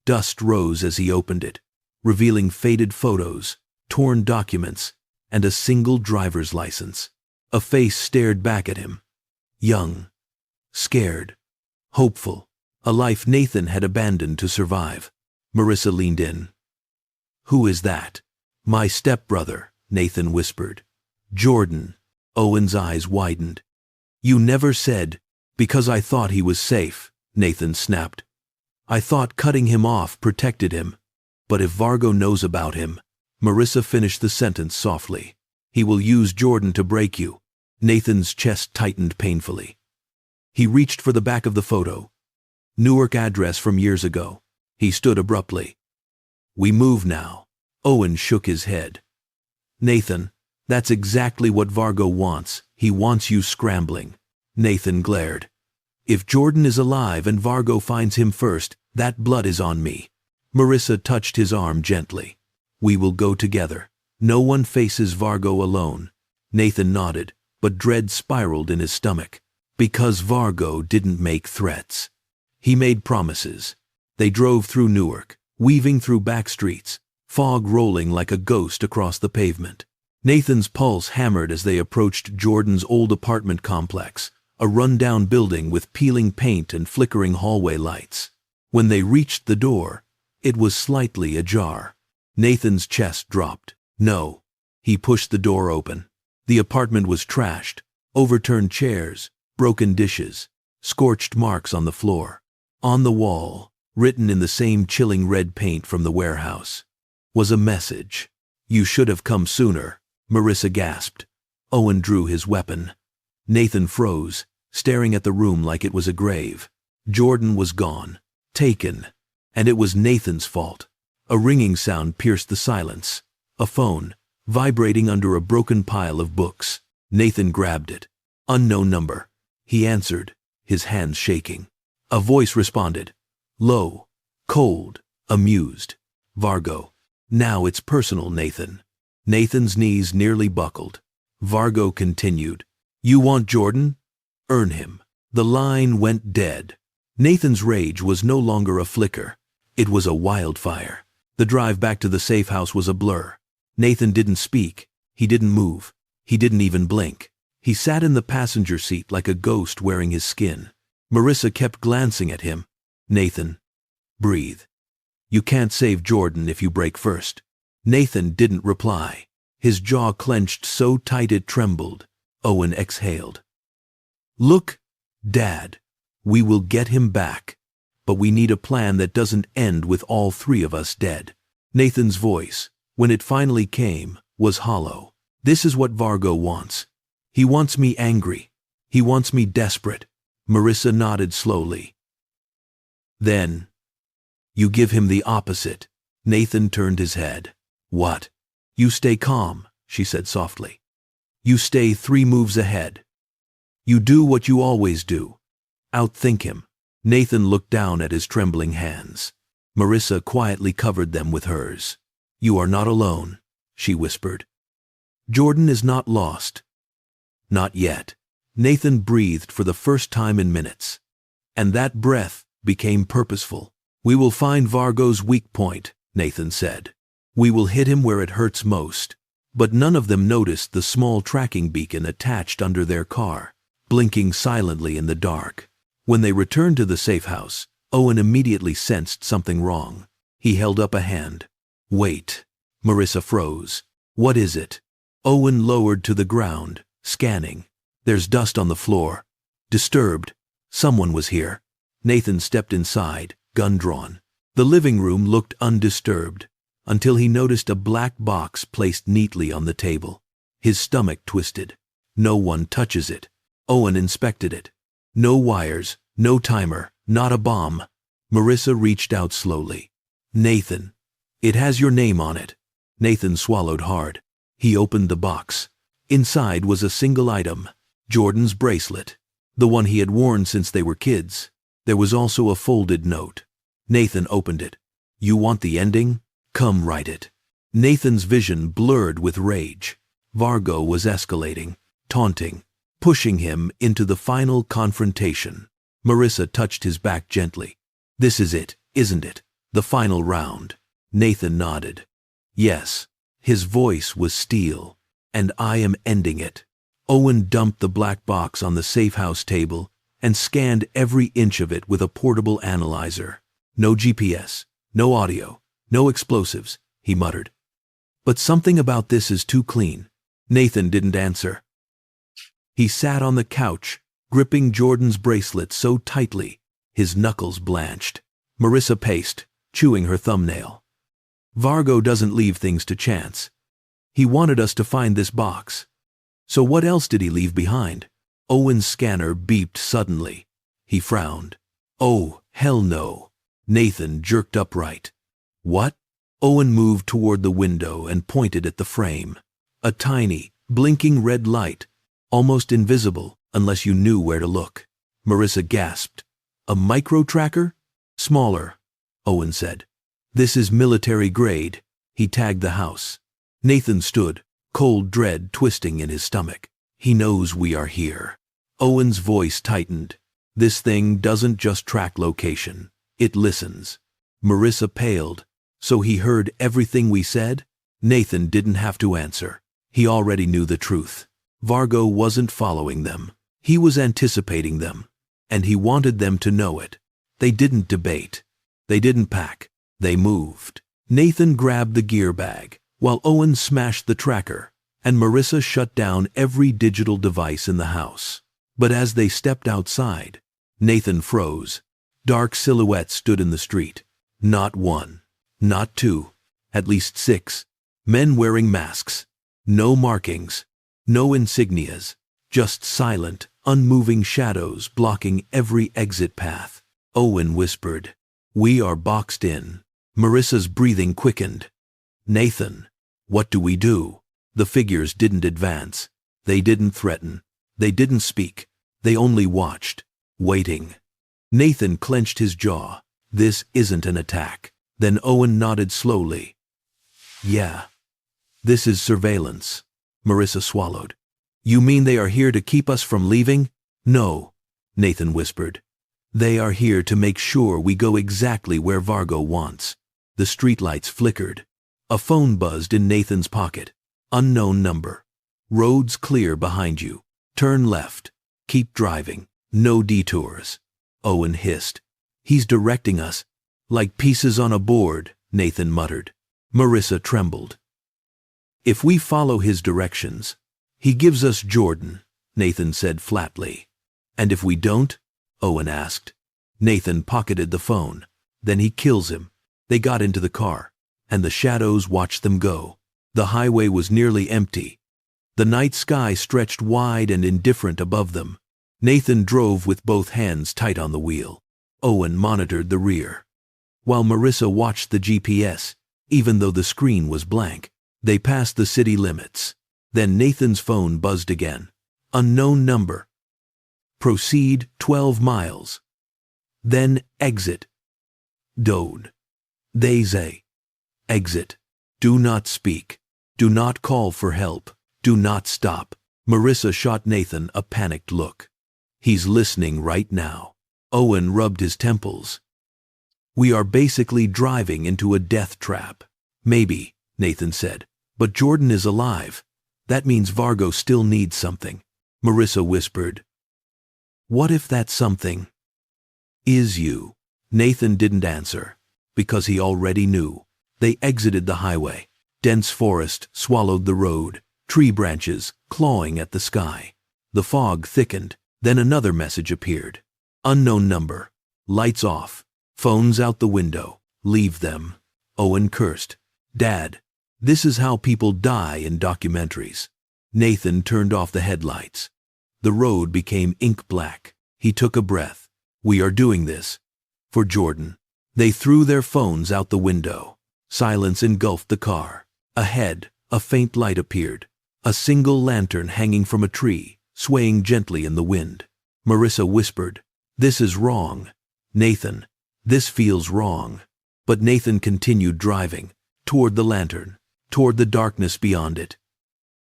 Dust rose as he opened it, revealing faded photos, torn documents, and a single driver's license. A face stared back at him. Young, scared, hopeful, a life Nathan had abandoned to survive. Marissa leaned in. "Who is that?" "My stepbrother," Nathan whispered. "Jordan." Owen's eyes widened. "You never said." "Because I thought he was safe," Nathan snapped. "I thought cutting him off protected him. But if Vargo knows about him," Marissa finished the sentence softly, "he will use Jordan to break you." Nathan's chest tightened painfully. He reached for the back of the photo. Newark address from years ago. He stood abruptly. "We move now." Owen shook his head. "Nathan, that's exactly what Vargo wants. He wants you scrambling." Nathan glared. "If Jordan is alive and Vargo finds him first, that blood is on me." Marissa touched his arm gently. "We will go together. No one faces Vargo alone." Nathan nodded, but dread spiraled in his stomach. Because Vargo didn't make threats. He made promises. They drove through Newark, weaving through back streets, fog rolling like a ghost across the pavement. Nathan's pulse hammered as they approached Jordan's old apartment complex, a run-down building with peeling paint and flickering hallway lights. When they reached the door, it was slightly ajar. Nathan's chest dropped. "No." He pushed the door open. The apartment was trashed, overturned chairs, broken dishes, scorched marks on the floor. On the wall, written in the same chilling red paint from the warehouse, was a message. "You should have come sooner," Marissa gasped. Owen drew his weapon. Nathan froze, staring at the room like it was a grave. Jordan was gone, taken, and it was Nathan's fault. A ringing sound pierced the silence. A phone, vibrating under a broken pile of books. Nathan grabbed it. "Unknown number." He answered, his hands shaking. A voice responded, low, cold, amused. "Vargo." "Now it's personal, Nathan." Nathan's knees nearly buckled. Vargo continued, "You want Jordan? Earn him." The line went dead. Nathan's rage was no longer a flicker. It was a wildfire. The drive back to the safe house was a blur. Nathan didn't speak. He didn't move. He didn't even blink. He sat in the passenger seat like a ghost wearing his skin. Marissa kept glancing at him. "Nathan, breathe. You can't save Jordan if you break first." Nathan didn't reply. His jaw clenched so tight it trembled. Owen exhaled. "Look, Dad, we will get him back. But we need a plan that doesn't end with all three of us dead." Nathan's voice, when it finally came, was hollow. "This is what Vargo wants. He wants me angry. He wants me desperate." Marissa nodded slowly. "Then, you give him the opposite." Nathan turned his head. "What?" "You stay calm," she said softly. "You stay 3 moves ahead. You do what you always do. Outthink him." Nathan looked down at his trembling hands. Marissa quietly covered them with hers. "You are not alone," she whispered. "Jordan is not lost. Not yet." Nathan breathed for the first time in minutes. And that breath became purposeful. "We will find Vargo's weak point," Nathan said. "We will hit him where it hurts most." But none of them noticed the small tracking beacon attached under their car, blinking silently in the dark. When they returned to the safe house, Owen immediately sensed something wrong. He held up a hand. "Wait." Marissa froze. What is it? Owen lowered to the ground, scanning. There's dust on the floor. Disturbed. Someone was here. Nathan stepped inside, gun drawn. The living room looked undisturbed, until he noticed a black box placed neatly on the table. His stomach twisted. No one touches it. Owen inspected it. No wires, no timer, not a bomb. Marissa reached out slowly. Nathan. It has your name on it. Nathan swallowed hard. He opened the box. Inside was a single item, Jordan's bracelet, the one he had worn since they were kids. There was also a folded note. Nathan opened it. You want the ending? Come write it. Nathan's vision blurred with rage. Vargo was escalating, taunting, pushing him into the final confrontation. Marissa touched his back gently. This is it, isn't it? The final round. Nathan nodded. Yes. His voice was steel. And I am ending it. Owen dumped the black box on the safe house table and scanned every inch of it with a portable analyzer. No GPS, no audio, no explosives, he muttered. But something about this is too clean. Nathan didn't answer. He sat on the couch, gripping Jordan's bracelet so tightly, his knuckles blanched. Marissa paced, chewing her thumbnail. Vargo doesn't leave things to chance. He wanted us to find this box. So what else did he leave behind? Owen's scanner beeped suddenly. He frowned. Oh, hell no. Nathan jerked upright. What? Owen moved toward the window and pointed at the frame. A tiny, blinking red light, almost invisible unless you knew where to look. Marissa gasped. A micro-tracker? Smaller, Owen said. This is military grade. He tagged the house. Nathan stood, cold dread twisting in his stomach. He knows we are here. Owen's voice tightened. This thing doesn't just track location. It listens. Marissa paled. So he heard everything we said? Nathan didn't have to answer. He already knew the truth. Vargo wasn't following them. He was anticipating them. And he wanted them to know it. They didn't debate. They didn't pack. They moved. Nathan grabbed the gear bag, while Owen smashed the tracker, and Marissa shut down every digital device in the house. But as they stepped outside, Nathan froze. Dark silhouettes stood in the street. Not one. Not two. At least 6. Men wearing masks. No markings. No insignias. Just silent, unmoving shadows blocking every exit path. Owen whispered, "We are boxed in." Marissa's breathing quickened. "Nathan, what do we do?" The figures didn't advance. They didn't threaten. They didn't speak. They only watched, waiting. Nathan clenched his jaw. This isn't an attack. Then Owen nodded slowly. Yeah. This is surveillance. Marissa swallowed. You mean they are here to keep us from leaving? No, Nathan whispered. They are here to make sure we go exactly where Vargo wants. The streetlights flickered. A phone buzzed in Nathan's pocket. Unknown number. Roads clear behind you. Turn left. Keep driving. No detours. Owen hissed. He's directing us. Like pieces on a board, Nathan muttered. Marissa trembled. If we follow his directions, he gives us Jordan, Nathan said flatly. And if we don't? Owen asked. Nathan pocketed the phone. Then he kills him. They got into the car, and the shadows watched them go. The highway was nearly empty. The night sky stretched wide and indifferent above them. Nathan drove with both hands tight on the wheel. Owen monitored the rear. While Marissa watched the GPS, even though the screen was blank, they passed the city limits. Then Nathan's phone buzzed again. Unknown number. Proceed 12 miles. Then exit. Dode. They say. Exit. Do not speak. Do not call for help. Do not stop. Marissa shot Nathan a panicked look. He's listening right now. Owen rubbed his temples. We are basically driving into a death trap. Maybe, Nathan said, but Jordan is alive. That means Vargo still needs something. Marissa whispered. What if that something is you? Nathan didn't answer, because he already knew. They exited the highway. Dense forest swallowed the road, tree branches clawing at the sky. The fog thickened, then another message appeared. Unknown number. Lights off. Phones out the window. Leave them. Owen cursed. Dad, this is how people die in documentaries. Nathan turned off the headlights. The road became ink black. He took a breath. We are doing this. For Jordan. They threw their phones out the window. Silence engulfed the car. Ahead, a faint light appeared. A single lantern hanging from a tree, swaying gently in the wind. Marissa whispered, "This is wrong. Nathan, this feels wrong." But Nathan continued driving, toward the lantern, toward the darkness beyond it,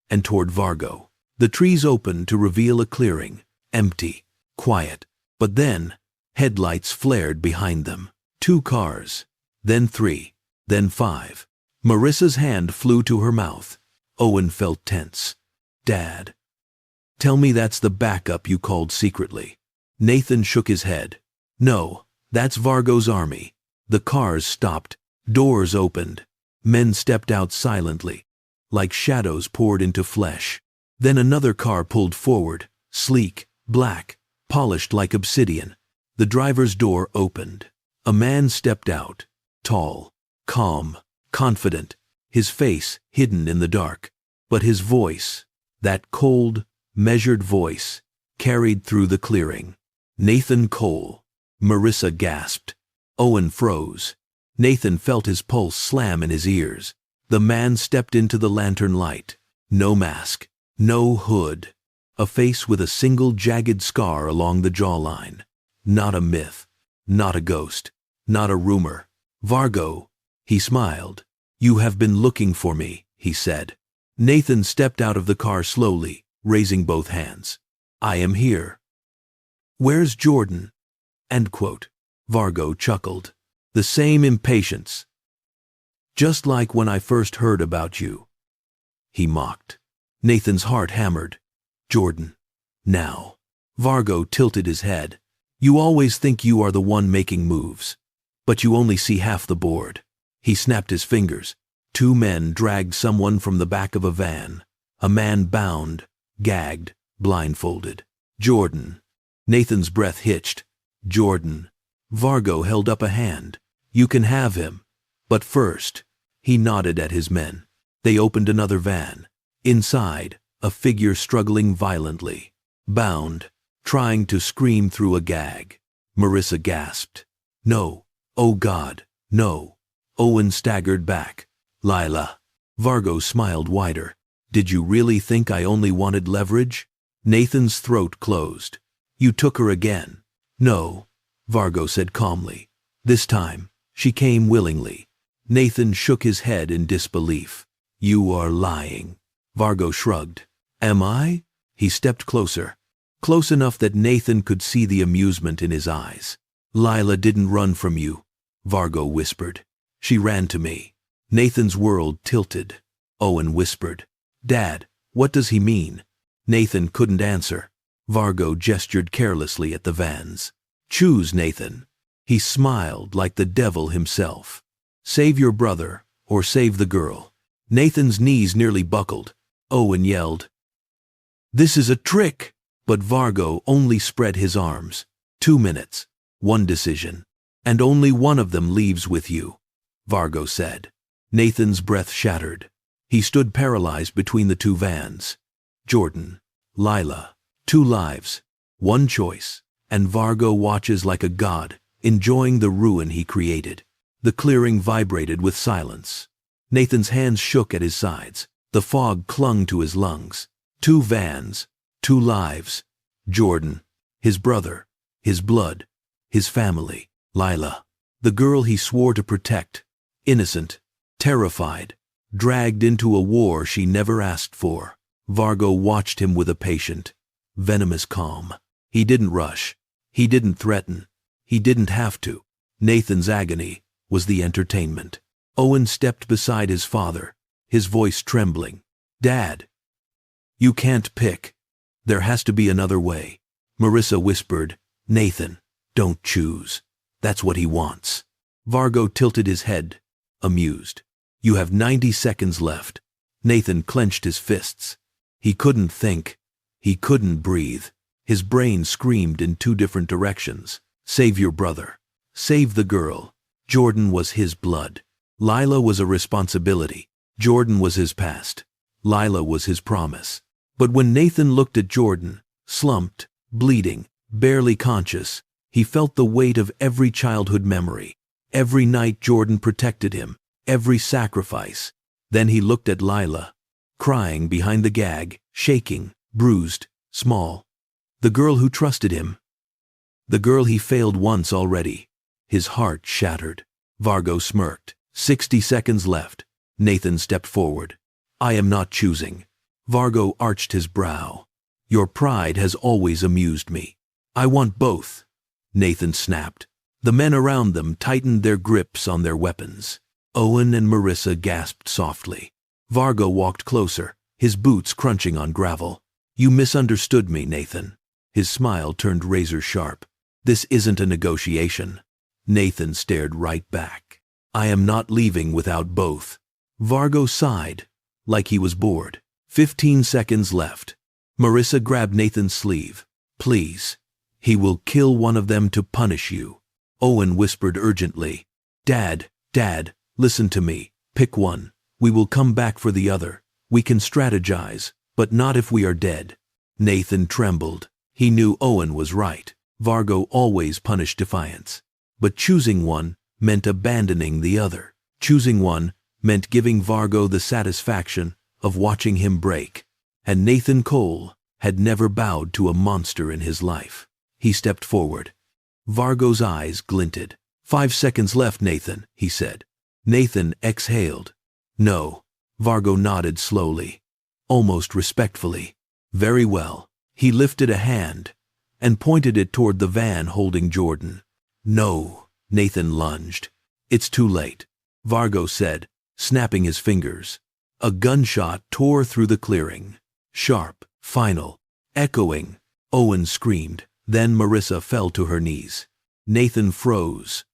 and toward Vargo. The trees opened to reveal a clearing, empty, quiet. But then, headlights flared behind them. 2 cars, then 3, then 5. Marissa's hand flew to her mouth. Owen felt tense. Dad, tell me that's the backup you called secretly. Nathan shook his head. No, that's Vargo's army. The cars stopped. Doors opened. Men stepped out silently, like shadows poured into flesh. Then another car pulled forward, sleek, black, polished like obsidian. The driver's door opened. A man stepped out, tall, calm, confident, his face hidden in the dark. But his voice, that cold, measured voice, carried through the clearing. Nathan Cole. Marissa gasped. Owen froze. Nathan felt his pulse slam in his ears. The man stepped into the lantern light. No mask, no hood. A face with a single jagged scar along the jawline. Not a myth, not a ghost, not a rumor. Vargo, he smiled. You have been looking for me, he said. Nathan stepped out of the car slowly, raising both hands. I am here. Where's Jordan? End quote. Vargo chuckled. The same impatience. Just like when I first heard about you. He mocked. Nathan's heart hammered. Jordan. Now. Vargo tilted his head. You always think you are the one making moves. But you only see half the board. He snapped his fingers. 2 men dragged someone from the back of a van. A man bound, gagged, blindfolded. Jordan. Nathan's breath hitched. Jordan. Vargo held up a hand. You can have him. But first, he nodded at his men. They opened another van. Inside, a figure struggling violently. Bound, trying to scream through a gag. Marissa gasped. No. Oh God, no. Owen staggered back. Lila. Vargo smiled wider. Did you really think I only wanted leverage? Nathan's throat closed. You took her again. No, Vargo said calmly. This time, she came willingly. Nathan shook his head in disbelief. You are lying. Vargo shrugged. Am I? He stepped closer. Close enough that Nathan could see the amusement in his eyes. Lila didn't run from you, Vargo whispered. She ran to me. Nathan's world tilted. Owen whispered. Dad, what does he mean? Nathan couldn't answer. Vargo gestured carelessly at the vans. Choose, Nathan. He smiled like the devil himself. Save your brother, or save the girl. Nathan's knees nearly buckled. Owen yelled. This is a trick! But Vargo only spread his arms. 2 minutes. 1 decision. And only one of them leaves with you, Vargo said. Nathan's breath shattered. He stood paralyzed between the 2 vans. Jordan. Lila. 2 lives. 1 choice. And Vargo watches like a god, enjoying the ruin he created. The clearing vibrated with silence. Nathan's hands shook at his sides. The fog clung to his lungs. 2 vans. 2 lives. Jordan. His brother. His blood. His family. Lila. The girl he swore to protect. Innocent. Terrified. Dragged into a war she never asked for. Vargo watched him with a patient, venomous calm. He didn't rush. He didn't threaten. He didn't have to. Nathan's agony was the entertainment. Owen stepped beside his father, his voice trembling. Dad. You can't pick. There has to be another way. Marissa whispered, Nathan, don't choose. That's what he wants. Vargo tilted his head, amused. You have 90 seconds left. Nathan clenched his fists. He couldn't think. He couldn't breathe. His brain screamed in two different directions. Save your brother. Save the girl. Jordan was his blood. Lila was a responsibility. Jordan was his past. Lila was his promise. But when Nathan looked at Jordan, slumped, bleeding, barely conscious, he felt the weight of every childhood memory. Every night Jordan protected him. Every sacrifice. Then he looked at Lila, crying behind the gag, shaking, bruised, small. The girl who trusted him. The girl he failed once already. His heart shattered. Vargo smirked. 60 seconds left. Nathan stepped forward. I am not choosing. Vargo arched his brow. Your pride has always amused me. I want both. Nathan snapped. The men around them tightened their grips on their weapons. Owen and Marissa gasped softly. Vargo walked closer, his boots crunching on gravel. You misunderstood me, Nathan. His smile turned razor sharp. This isn't a negotiation. Nathan stared right back. I am not leaving without both. Vargo sighed, like he was bored. 15 seconds left. Marissa grabbed Nathan's sleeve. Please. He will kill one of them to punish you. Owen whispered urgently. Dad, listen to me. Pick one. We will come back for the other. We can strategize, but not if we are dead. Nathan trembled. He knew Owen was right. Vargo always punished defiance. But choosing one meant abandoning the other. Choosing one meant giving Vargo the satisfaction of watching him break. And Nathan Cole had never bowed to a monster in his life. He stepped forward. Vargo's eyes glinted. 5 seconds left, Nathan, he said. Nathan exhaled. No. Vargo nodded slowly, almost respectfully. Very well. He lifted a hand and pointed it toward the van holding Jordan. No. Nathan lunged. It's too late, Vargo said, snapping his fingers. A gunshot tore through the clearing. Sharp, final, echoing. Owen screamed. Then Marissa fell to her knees. Nathan froze.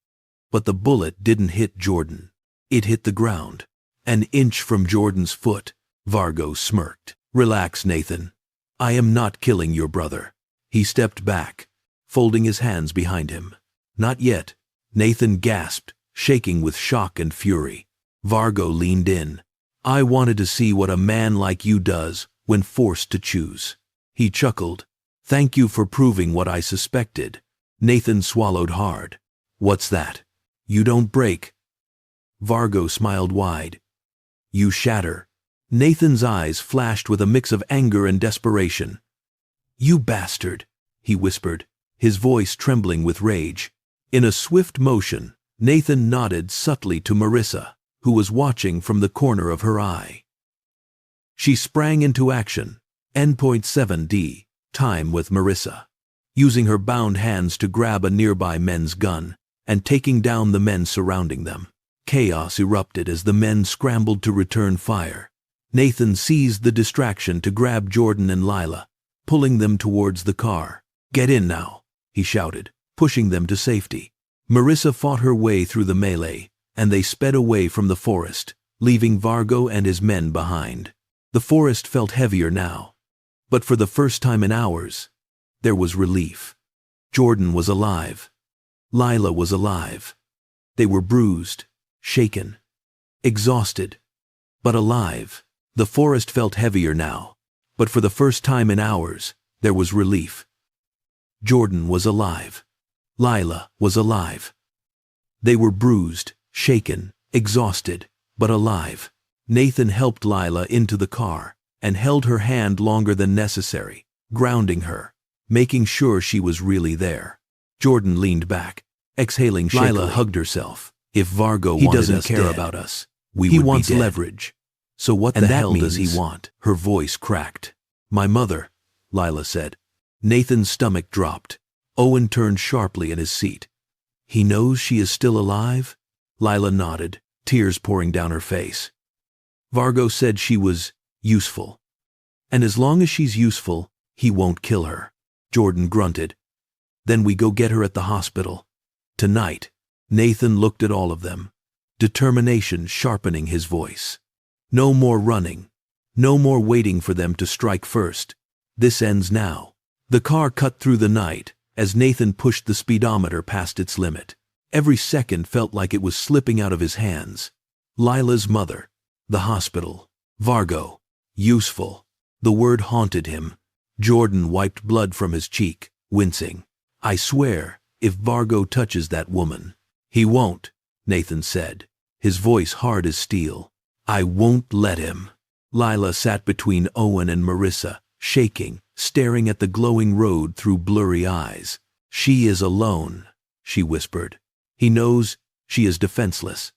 But the bullet didn't hit Jordan. It hit the ground. An inch from Jordan's foot. Vargo smirked. Relax, Nathan. I am not killing your brother. He stepped back, folding his hands behind him. Not yet. Nathan gasped, shaking with shock and fury. Vargo leaned in. I wanted to see what a man like you does when forced to choose. He chuckled. Thank you for proving what I suspected. Nathan swallowed hard. What's that? You don't break. Vargo smiled wide. You shatter. Nathan's eyes flashed with a mix of anger and desperation. You bastard, he whispered, his voice trembling with rage. In a swift motion, Nathan nodded subtly to Marissa, who was watching from the corner of her eye. She sprang into action. N.7D, time with Marissa, using her bound hands to grab a nearby men's gun and taking down the men surrounding them. Chaos erupted as the men scrambled to return fire. Nathan seized the distraction to grab Jordan and Lila, pulling them towards the car. Get in now, he shouted, pushing them to safety. Marissa fought her way through the melee, and they sped away from the forest, leaving Vargo and his men behind. The forest felt heavier now, but for the first time in hours, there was relief. Jordan was alive. Lila was alive. They were bruised, shaken, exhausted, but alive. The forest felt heavier now, but for the first time in hours, there was relief. Jordan was alive. Lila was alive. They were bruised, shaken, exhausted, but alive. Nathan helped Lila into the car and held her hand longer than necessary, grounding her, making sure she was really there. Jordan leaned back, exhaling shakily. Lila hugged herself. If Vargo doesn't care about us, he wants leverage. So what the hell does he want? Her voice cracked. My mother, Lila said. Nathan's stomach dropped. Owen turned sharply in his seat. He knows she is still alive? Lila nodded, tears pouring down her face. Vargo said she was useful. And as long as she's useful, he won't kill her. Jordan grunted. Then we go get her at the hospital. Tonight. Nathan looked at all of them. determination sharpening his voice. No more running. No more waiting for them to strike first. This ends now. The car cut through the night as Nathan pushed the speedometer past its limit. Every second felt like it was slipping out of his hands. Lila's mother, the hospital, Vargo, useful. The word haunted him. Jordan wiped blood from his cheek, wincing. I swear, if Vargo touches that woman. He won't, Nathan said, his voice hard as steel. I won't let him. Lila sat between Owen and Marissa, shaking, staring at the glowing road through blurry eyes. She is alone, she whispered. He knows she is defenseless.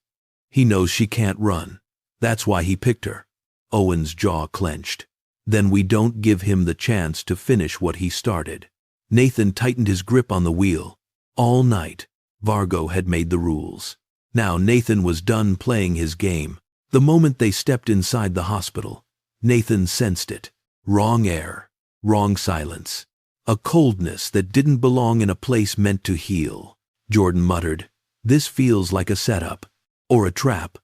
He knows she can't run. That's why he picked her. Owen's jaw clenched. Then we don't give him the chance to finish what he started. Nathan tightened his grip on the wheel. All night, Vargo had made the rules. Now Nathan was done playing his game. The moment they stepped inside the hospital, Nathan sensed it. Wrong air, wrong silence. A coldness that didn't belong in a place meant to heal. Jordan muttered, "This feels like a setup. Or a trap."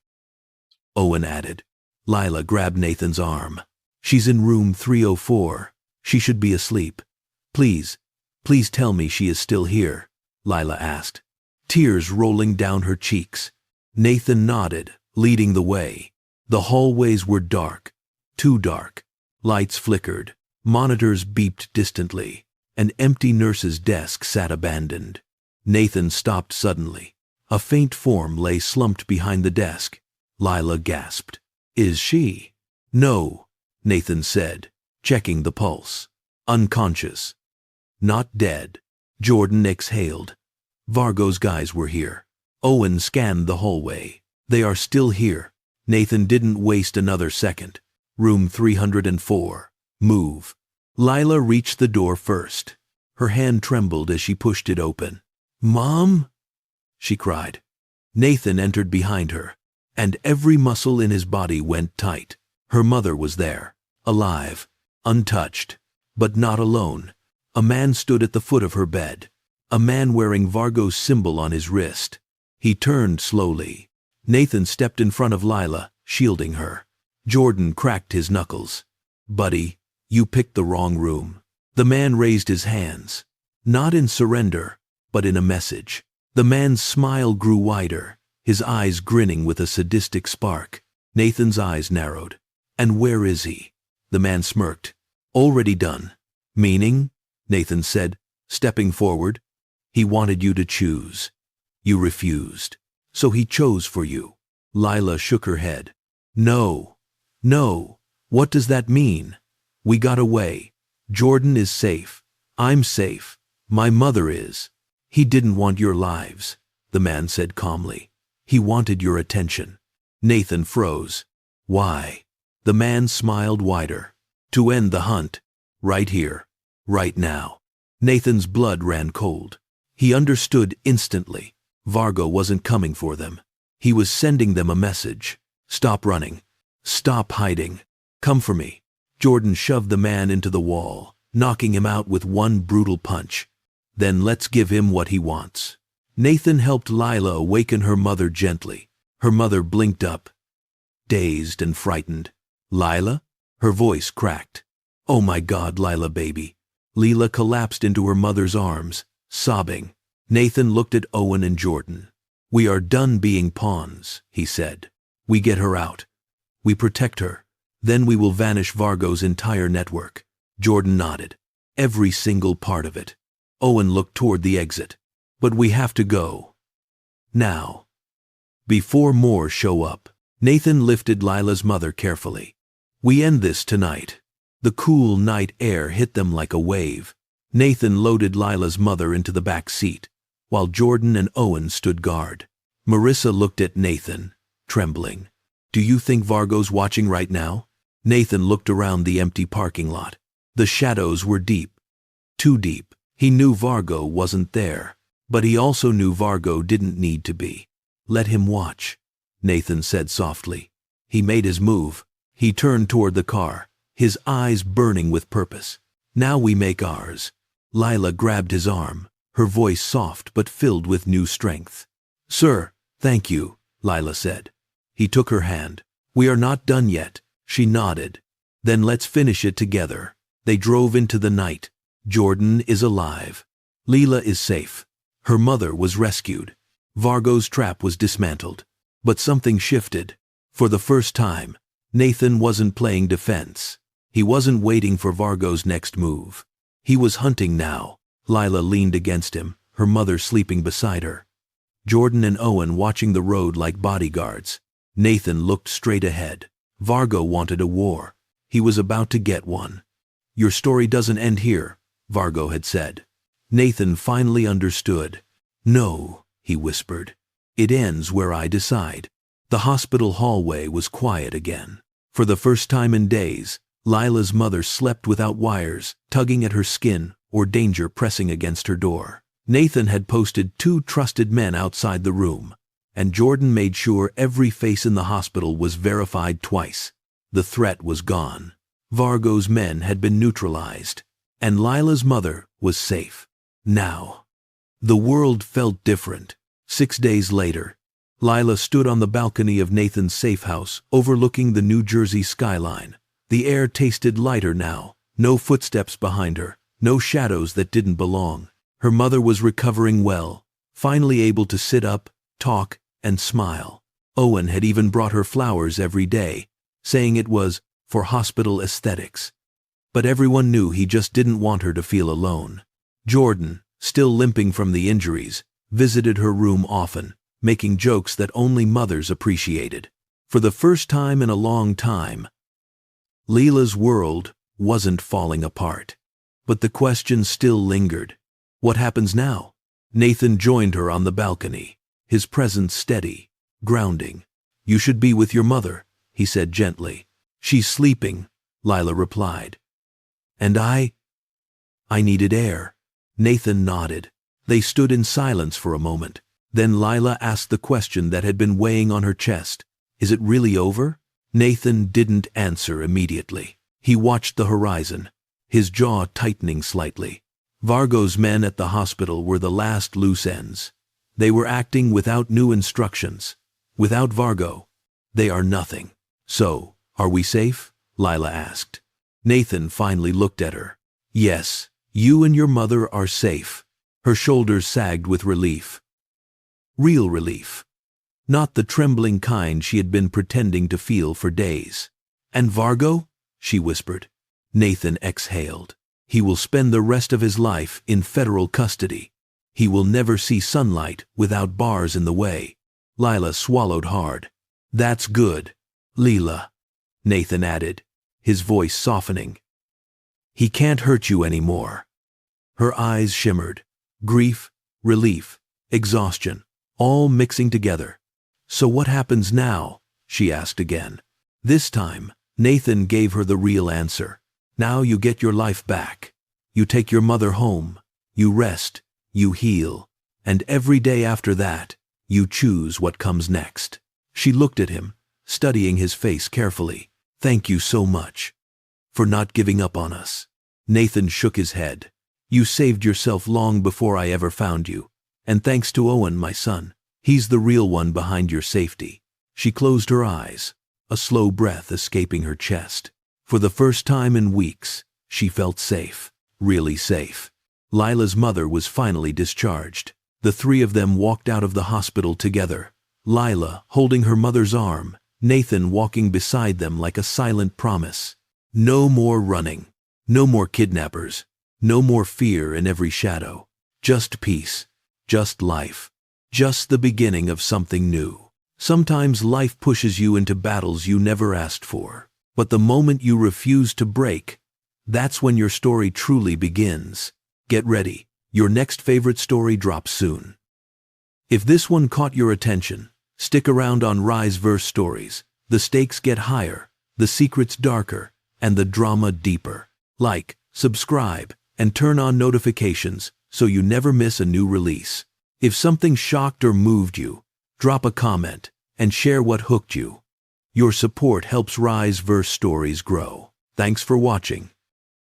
Owen added. Lila grabbed Nathan's arm. "She's in room 304. She should be asleep. Please tell me she is still here," Lila asked, tears rolling down her cheeks. Nathan nodded, leading the way. The hallways were dark, too dark. Lights flickered, monitors beeped distantly. An empty nurse's desk sat abandoned. Nathan stopped suddenly. A faint form lay slumped behind the desk. Lila gasped. "Is she?" "No," Nathan said, checking the pulse. "Unconscious. Not dead." Jordan exhaled. Vargo's guys were here. Owen scanned the hallway. "They are still here." Nathan didn't waste another second. Room 304. Move. Lila reached the door first. Her hand trembled as she pushed it open. "Mom?" she cried. Nathan entered behind her, and every muscle in his body went tight. Her mother was there, alive, untouched, but not alone. A man stood at the foot of her bed, a man wearing Vargo's symbol on his wrist. He turned slowly. Nathan stepped in front of Lila, shielding her. Jordan cracked his knuckles. "Buddy, you picked the wrong room." The man raised his hands, not in surrender, but in a message. The man's smile grew wider, his eyes grinning with a sadistic spark. Nathan's eyes narrowed. "And where is he?" The man smirked. "Already done." "Meaning?" Nathan said, stepping forward. "He wanted you to choose. You refused. So he chose for you." Lila shook her head. No. What does that mean?" "We got away. Jordan is safe. I'm safe. My mother is." "He didn't want your lives," the man said calmly. "He wanted your attention." Nathan froze. "Why?" The man smiled wider. "To end the hunt. Right here. Right now." Nathan's blood ran cold. He understood instantly. Vargo wasn't coming for them. He was sending them a message. "Stop running. Stop hiding. Come for me." Jordan shoved the man into the wall, knocking him out with one brutal punch. "Then let's give him what he wants." Nathan helped Lila awaken her mother gently. Her mother blinked up, dazed and frightened. "Lila?" Her voice cracked. "Oh my God, Lila baby." Lila collapsed into her mother's arms, sobbing. Nathan looked at Owen and Jordan. "We are done being pawns," he said. "We get her out. We protect her. Then we will vanish Vargo's entire network." Jordan nodded. "Every single part of it." Owen looked toward the exit. "But we have to go. Now. Before more show up." Nathan lifted Lila's mother carefully. "We end this tonight." The cool night air hit them like a wave. Nathan loaded Lila's mother into the back seat, while Jordan and Owen stood guard. Marissa looked at Nathan, trembling. "Do you think Vargo's watching right now?" Nathan looked around the empty parking lot. The shadows were deep. Too deep. He knew Vargo wasn't there, but he also knew Vargo didn't need to be. "Let him watch," Nathan said softly. He made his move. He turned toward the car, his eyes burning with purpose. "Now we make ours." Lila grabbed his arm, her voice soft but filled with new strength. "Sir, thank you," Lila said. He took her hand. We are not done yet. She nodded. Then let's finish it together. They drove into the night. Jordan is alive. Leela is safe. Her mother was rescued. Vargo's trap was dismantled. But something shifted. For the first time, Nathan wasn't playing defense. He wasn't waiting for Vargo's next move. He was hunting now. Lila leaned against him, her mother sleeping beside her. Jordan and Owen watching the road like bodyguards. Nathan looked straight ahead. Vargo wanted a war. He was about to get one. Your story doesn't end here, Vargo had said. Nathan finally understood. No, he whispered. It ends where I decide. The hospital hallway was quiet again. For the first time in days, Lila's mother slept without wires, tugging at her skin, or danger pressing against her door. Nathan had posted 2 trusted men outside the room, and Jordan made sure every face in the hospital was verified twice. The threat was gone. Vargo's men had been neutralized, and Lila's mother was safe. Now, the world felt different. 6 days later, Lila stood on the balcony of Nathan's safe house, overlooking the New Jersey skyline. The air tasted lighter now. No footsteps behind her, no shadows that didn't belong. Her mother was recovering well, finally able to sit up, talk, and smile. Owen had even brought her flowers every day, saying it was for hospital aesthetics. But everyone knew he just didn't want her to feel alone. Jordan, still limping from the injuries, visited her room often, making jokes that only mothers appreciated. For the first time in a long time, Leela's world wasn't falling apart. But the question still lingered. What happens now? Nathan joined her on the balcony, his presence steady, grounding. You should be with your mother, he said gently. She's sleeping, Lila replied. And I needed air. Nathan nodded. They stood in silence for a moment. Then Lila asked the question that had been weighing on her chest. Is it really over? Nathan didn't answer immediately. He watched the horizon, his jaw tightening slightly. Vargo's men at the hospital were the last loose ends. They were acting without new instructions. Without Vargo, they are nothing. So, are we safe? Lila asked. Nathan finally looked at her. Yes, you and your mother are safe. Her shoulders sagged with relief. Real relief. Not the trembling kind she had been pretending to feel for days. And Vargo? She whispered. Nathan exhaled. He will spend the rest of his life in federal custody. He will never see sunlight without bars in the way. Lila swallowed hard. That's good, Leela, Nathan added, his voice softening. He can't hurt you anymore. Her eyes shimmered. Grief, relief, exhaustion, all mixing together. So what happens now? She asked again. This time, Nathan gave her the real answer. Now you get your life back. You take your mother home. You rest. You heal. And every day after that, you choose what comes next. She looked at him, studying his face carefully. Thank you so much for not giving up on us. Nathan shook his head. You saved yourself long before I ever found you. And thanks to Owen, my son. He's the real one behind your safety. She closed her eyes, a slow breath escaping her chest. For the first time in weeks, she felt safe, really safe. Lila's mother was finally discharged. The 3 of them walked out of the hospital together. Lila holding her mother's arm, Nathan walking beside them like a silent promise. No more running. No more kidnappers. No more fear in every shadow. Just peace. Just life. Just the beginning of something new. Sometimes life pushes you into battles you never asked for. But the moment you refuse to break, that's when your story truly begins. Get ready. Your next favorite story drops soon. If this one caught your attention, stick around on RiseVerse Stories. The stakes get higher, the secrets darker, and the drama deeper. Like, subscribe, and turn on notifications so you never miss a new release. If something shocked or moved you, drop a comment and share what hooked you. Your support helps RiseVerse Stories grow. Thanks for watching.